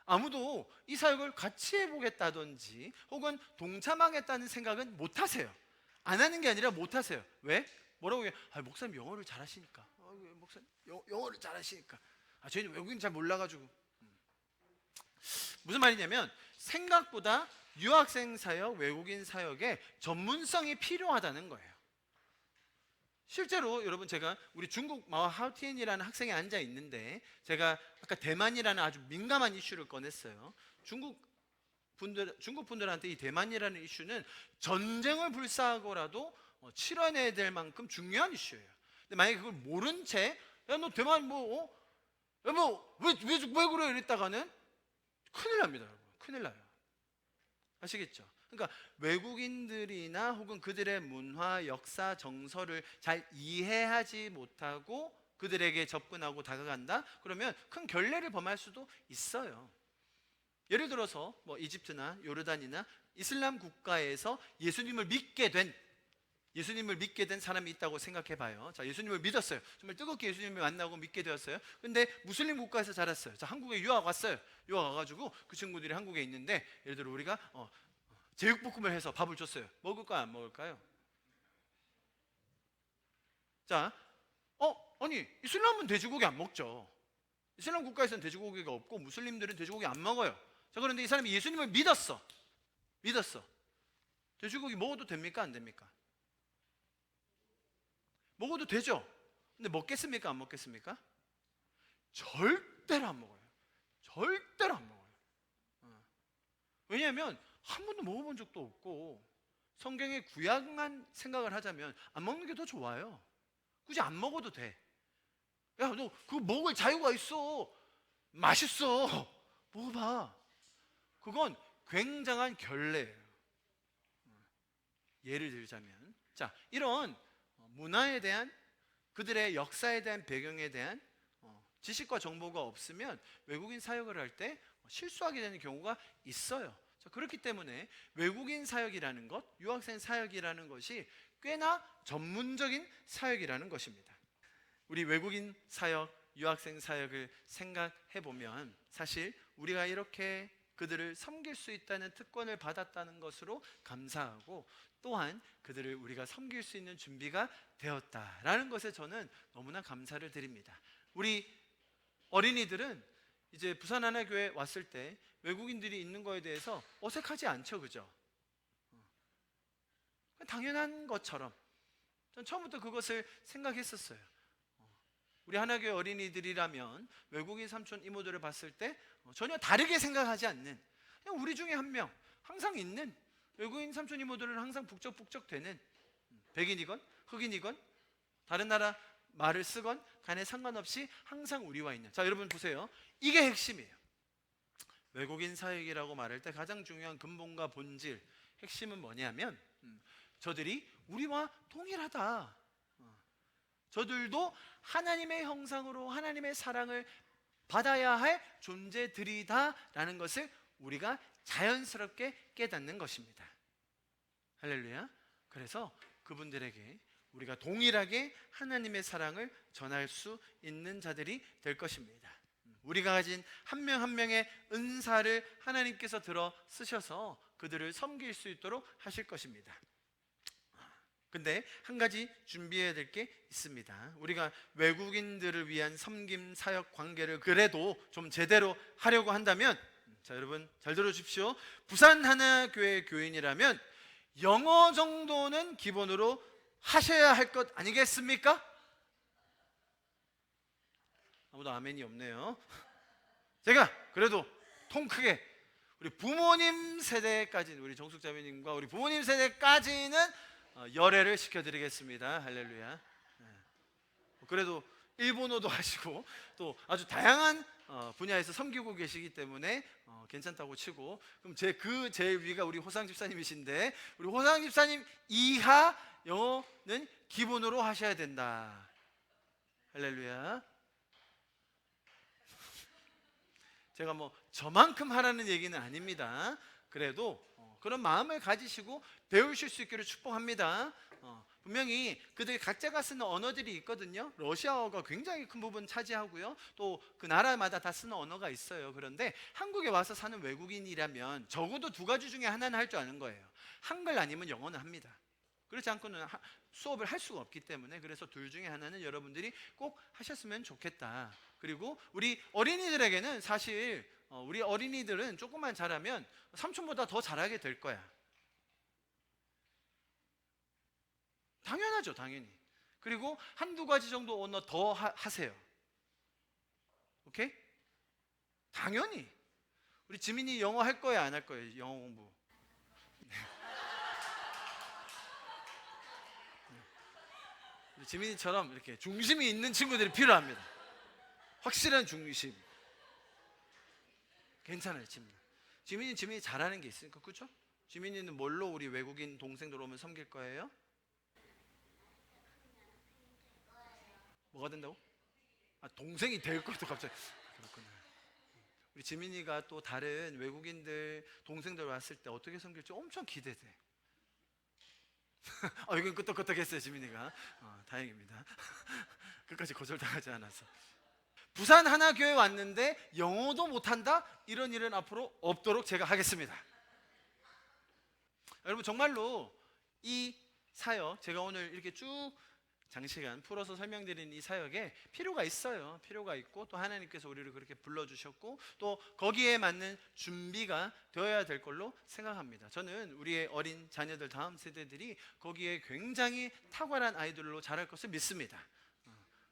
아무도 이 사역을 같이 해보겠다든지 혹은 동참하겠다는 생각은 못 하세요. 안 하는 게 아니라 못 하세요. 왜? 뭐라고 해요? 목사님 영어를 잘하시니까. 목사님 영어를 잘하시니까. 저희는 외국인 잘 몰라가지고. 무슨 말이냐면 생각보다 유학생 사역, 외국인 사역에 전문성이 필요하다는 거예요. 실제로 여러분, 제가 우리 중국 마오하오티엔이라는 학생이 앉아 있는데 제가 아까 대만이라는 아주 민감한 이슈를 꺼냈어요. 중국 분들한테 이 대만이라는 이슈는 전쟁을 불사하고라도 치러내야 될 만큼 중요한 이슈예요. 근데 만약에 그걸 모른 채 야 너 대만 왜 그래 이랬다가는 큰일 납니다, 여러분. 큰일 나요. 아시겠죠? 그러니까 외국인들이나 혹은 그들의 문화, 역사, 정서를 잘 이해하지 못하고 그들에게 접근하고 다가간다? 그러면 큰 결례를 범할 수도 있어요. 예를 들어서 이집트나 요르단이나 이슬람 국가에서 예수님을 믿게 된 사람이 있다고 생각해 봐요. 자, 예수님을 믿었어요. 정말 뜨겁게 예수님을 만나고 믿게 되었어요. 근데 무슬림 국가에서 자랐어요. 자, 한국에 유학 왔어요. 유학 와가지고 그 친구들이 한국에 있는데, 예를 들어 우리가 제육볶음을 해서 밥을 줬어요. 먹을까요, 안 먹을까요? 자, 아니 이슬람은 돼지고기 안 먹죠. 이슬람 국가에서는 돼지고기가 없고 무슬림들은 돼지고기 안 먹어요. 자, 그런데 이 사람이 예수님을 믿었어. 돼지고기 먹어도 됩니까, 안 됩니까? 먹어도 되죠. 근데 먹겠습니까, 안 먹겠습니까? 절대로 안 먹어요. 절대로 안 먹어요. 왜냐하면 한 번도 먹어본 적도 없고, 성경의 구약만 생각을 하자면 안 먹는 게 더 좋아요. 굳이 안 먹어도 돼. 야, 너 그거 먹을 자유가 있어. 맛있어. 먹어봐. 그건 굉장한 결례예요. 예를 들자면, 자, 이런 문화에 대한, 그들의 역사에 대한 배경에 대한 지식과 정보가 없으면 외국인 사역을 할 때 실수하게 되는 경우가 있어요. 자, 그렇기 때문에 외국인 사역이라는 것, 유학생 사역이라는 것이 꽤나 전문적인 사역이라는 것입니다. 우리 외국인 사역, 유학생 사역을 생각해 보면 사실 우리가 이렇게 그들을 섬길 수 있다는 특권을 받았다는 것으로 감사하고, 또한 그들을 우리가 섬길 수 있는 준비가 되었다라는 것에 저는 너무나 감사를 드립니다. 우리 어린이들은 이제 부산하나교회 왔을 때 외국인들이 있는 거에 대해서 어색하지 않죠, 그죠? 당연한 것처럼 전 처음부터 그것을 생각했었어요. 우리 하나교회 어린이들이라면 외국인 삼촌 이모들을 봤을 때 전혀 다르게 생각하지 않는, 그냥 우리 중에 한 명 항상 있는 외국인 삼촌 이모들은 항상 북적북적 되는, 백인이건 흑인이건 다른 나라 말을 쓰건 간에 상관없이 항상 우리와 있는. 자, 여러분 보세요. 이게 핵심이에요. 외국인 사역이라고 말할 때 가장 중요한 근본과 본질, 핵심은 뭐냐면 저들이 우리와 동일하다. 저들도 하나님의 형상으로 하나님의 사랑을 받아야 할 존재들이다라는 것을 우리가 자연스럽게 깨닫는 것입니다. 할렐루야. 그래서 그분들에게 우리가 동일하게 하나님의 사랑을 전할 수 있는 자들이 될 것입니다. 우리가 가진 한 명 한 명의 은사를 하나님께서 들어 쓰셔서 그들을 섬길 수 있도록 하실 것입니다. 근데 한 가지 준비해야 될 게 있습니다. 우리가 외국인들을 위한 섬김 사역 관계를 그래도 좀 제대로 하려고 한다면, 자, 여러분 잘 들어주십시오. 부산 하나교회 교인이라면 영어 정도는 기본으로 하셔야 할 것 아니겠습니까? 아무도 아멘이 없네요. 제가 그래도 통 크게 우리 부모님 세대까지는, 우리 정숙자매님과 우리 부모님 세대까지는 열애를 시켜드리겠습니다. 할렐루야. 그래도 일본어도 하시고 또 아주 다양한 분야에서 섬기고 계시기 때문에 괜찮다고 치고, 그럼 제일 위가 우리 호상 집사님이신데, 우리 호상 집사님 이하 영어는 기본으로 하셔야 된다. 할렐루야. 제가 뭐 저만큼 하라는 얘기는 아닙니다. 그래도 그런 마음을 가지시고 배우실 수 있기를 축복합니다. 분명히 그들이 각자가 쓰는 언어들이 있거든요. 러시아어가 굉장히 큰 부분 차지하고요. 또 그 나라마다 다 쓰는 언어가 있어요. 그런데 한국에 와서 사는 외국인이라면 적어도 두 가지 중에 하나는 할 줄 아는 거예요. 한글 아니면 영어는 합니다. 그렇지 않고는 수업을 할 수가 없기 때문에, 그래서 둘 중에 하나는 여러분들이 꼭 하셨으면 좋겠다. 그리고 우리 어린이들에게는 사실 우리 어린이들은 조금만 잘하면 삼촌보다 더 잘하게 될 거야. 당연하죠, 당연히. 그리고 한두 가지 정도 언어 더 하세요. 오케이? 당연히. 우리 지민이 영어 할 거야, 안 할 거예요? 영어 공부. 우리 지민이처럼 이렇게 중심이 있는 친구들이 필요합니다. 확실한 중심. 괜찮아요, 지민이 잘하는 게 있으니까, 그렇죠? 지민이는 뭘로 우리 외국인 동생들 오면 섬길 거예요? 뭐가 된다고? 동생이 될 것도 갑자기. 그렇구나. 우리 지민이가 또 다른 외국인들 동생들 왔을 때 어떻게 섬길지 엄청 기대돼. 이건 끄떡끄떡했어요, 지민이가. 다행입니다. 끝까지 거절당하지 않아서. 부산 하나교회 왔는데 영어도 못한다? 이런 일은 앞으로 없도록 제가 하겠습니다. 여러분, 정말로 이 사역, 제가 오늘 이렇게 쭉 장시간 풀어서 설명드린 이 사역에 필요가 있어요. 필요가 있고, 또 하나님께서 우리를 그렇게 불러주셨고, 또 거기에 맞는 준비가 되어야 될 걸로 생각합니다. 저는 우리의 어린 자녀들, 다음 세대들이 거기에 굉장히 탁월한 아이들로 자랄 것을 믿습니다.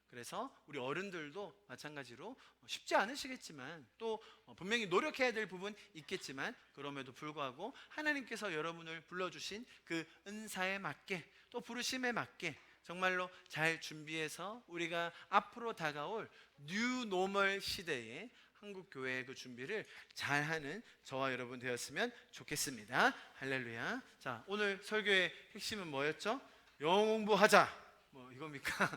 그래서 우리 어른들도 마찬가지로 쉽지 않으시겠지만, 또 분명히 노력해야 될 부분 있겠지만, 그럼에도 불구하고 하나님께서 여러분을 불러주신 그 은사에 맞게, 또 부르심에 맞게 정말로 잘 준비해서 우리가 앞으로 다가올 뉴 노멀 시대에 한국 교회의 그 준비를 잘하는 저와 여러분 되었으면 좋겠습니다. 할렐루야. 자, 오늘 설교의 핵심은 뭐였죠? 영어 공부하자. 뭐 이겁니까?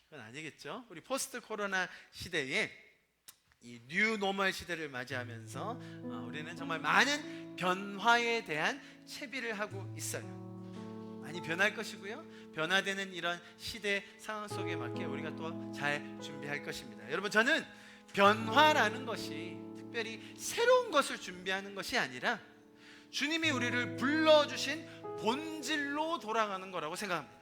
그건 아니겠죠. 우리 포스트 코로나 시대에 이 뉴 노멀 시대를 맞이하면서 우리는 정말 많은 변화에 대한 채비를 하고 있어요. 많이 변할 것이고요. 변화되는 이런 시대 상황 속에 맞게 우리가 또 잘 준비할 것입니다. 여러분, 저는 변화라는 것이 특별히 새로운 것을 준비하는 것이 아니라 주님이 우리를 불러주신 본질로 돌아가는 거라고 생각합니다.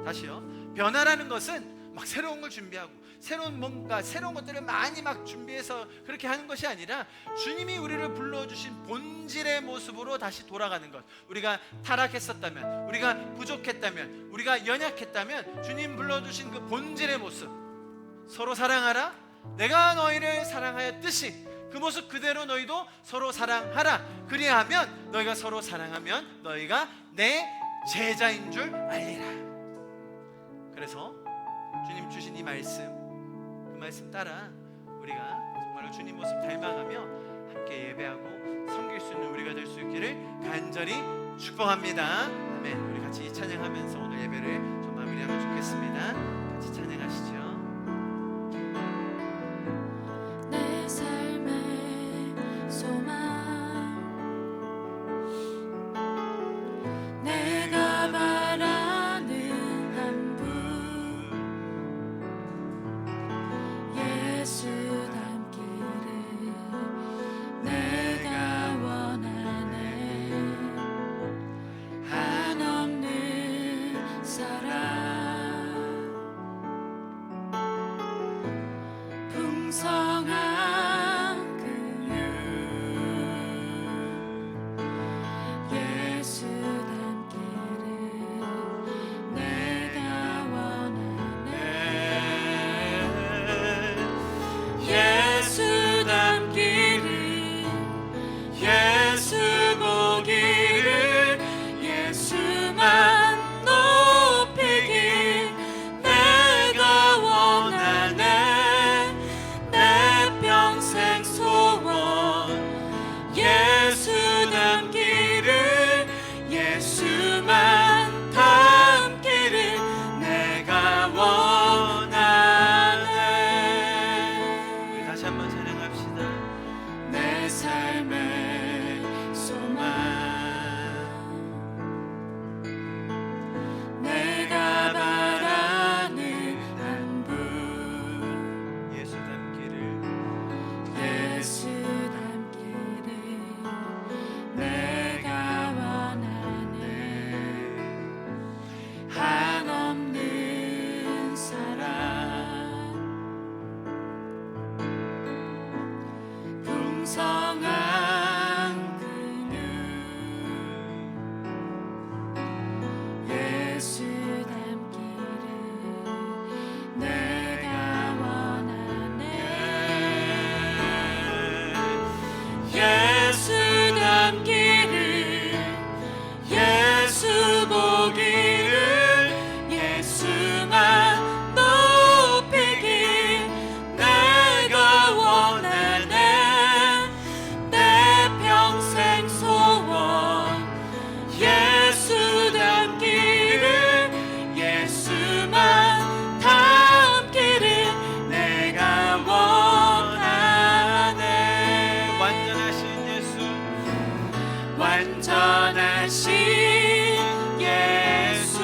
다시요. 변화라는 것은 막 새로운 걸 준비하고 새로운 것들을 많이 막 준비해서 그렇게 하는 것이 아니라 주님이 우리를 불러주신 본질의 모습으로 다시 돌아가는 것. 우리가 타락했었다면, 우리가 부족했다면, 우리가 연약했다면 주님 불러주신 그 본질의 모습, 서로 사랑하라, 내가 너희를 사랑하였듯이 그 모습 그대로 너희도 서로 사랑하라. 그리하면, 너희가 서로 사랑하면 너희가 내 제자인 줄 알리라. 그래서 주님 주신 이 말씀, 그 말씀 따라 우리가 정말로 주님 모습 닮아가며 함께 예배하고 섬길 수 있는 우리가 될 수 있기를 간절히 축복합니다. 아멘. 우리 같이 찬양하면서 오늘 예배를 좀 마무리하면 좋겠습니다. 같이 찬양하시죠. 내 삶의 소망, 내가 바라는 한 분, 예수 닮기를 내가 원하네. 한없는 사랑, 예수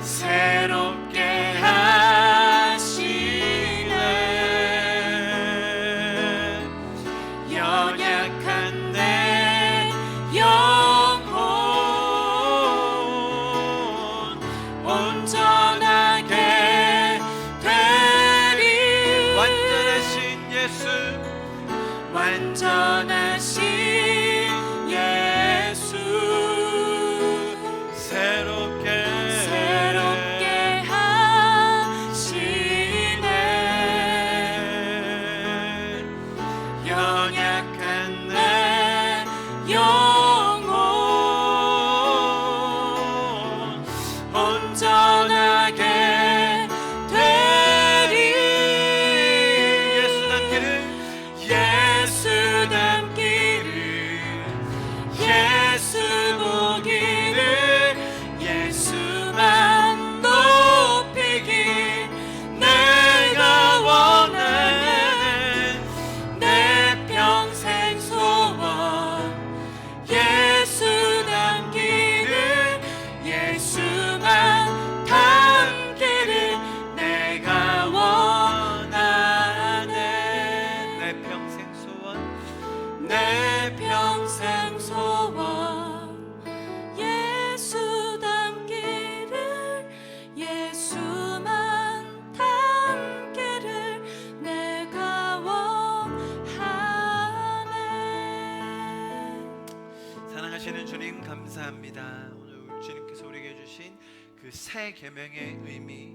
새롭게 하시네. 연약한 내 영혼 온전하게 되리. 완전하신 예수 완전하신 예수 새롭게 하시네. 연약한 내 영혼 온전하게 되리. 예수 닮기를 예수 보기를 예수만 높이길 내가 원하는 내 평생 소원. 예수 닮기를 예수만 닮기를 내가 원하네. 내 평생 소원 내 평생 소원. 예수 닮기를 예수만 닮기를 내가 원하네. 사랑하시는 주님 감사합니다. 오늘 주님께서 우리에게 주신 그 새 계명의 의미,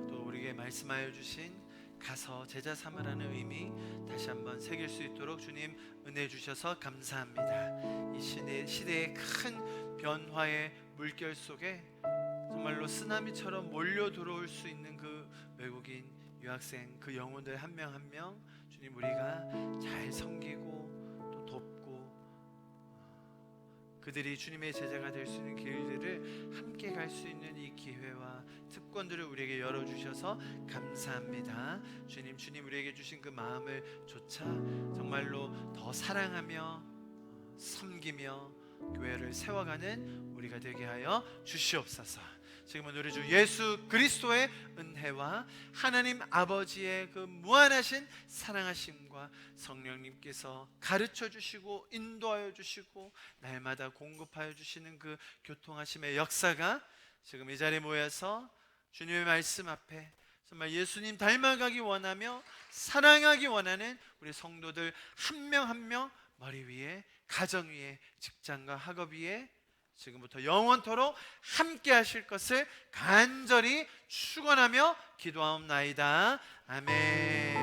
또 우리에게 말씀하여 주신 가서 제자 삼으라는 의미 다시 한번 새길 수 있도록 주님 은혜 주셔서 감사합니다. 이 시대의 큰 변화의 물결 속에 정말로 쓰나미처럼 몰려 들어올 수 있는 그 외국인 유학생 그 영혼들 한 명 한 명 주님 우리가 잘 섬기고 또 돕고 그들이 주님의 제자가 될 수 있는 길들을 함께 갈 수 있는 이 기회와 특권들을 우리에게 열어주셔서 감사합니다. 주님 우리에게 주신 그 마음을 조차 정말로 더 사랑하며 섬기며 교회를 세워가는 우리가 되게 하여 주시옵소서. 지금은 우리 주 예수 그리스도의 은혜와 하나님 아버지의 그 무한하신 사랑하심과 성령님께서 가르쳐 주시고 인도하여 주시고 날마다 공급하여 주시는 그 교통하심의 역사가 지금 이 자리에 모여서 주님의 말씀 앞에 정말 예수님 닮아가기 원하며 사랑하기 원하는 우리 성도들 한 명 한 명 머리 위에, 가정 위에, 직장과 학업 위에 지금부터 영원토록 함께 하실 것을 간절히 축원하며 기도하옵나이다. 아멘.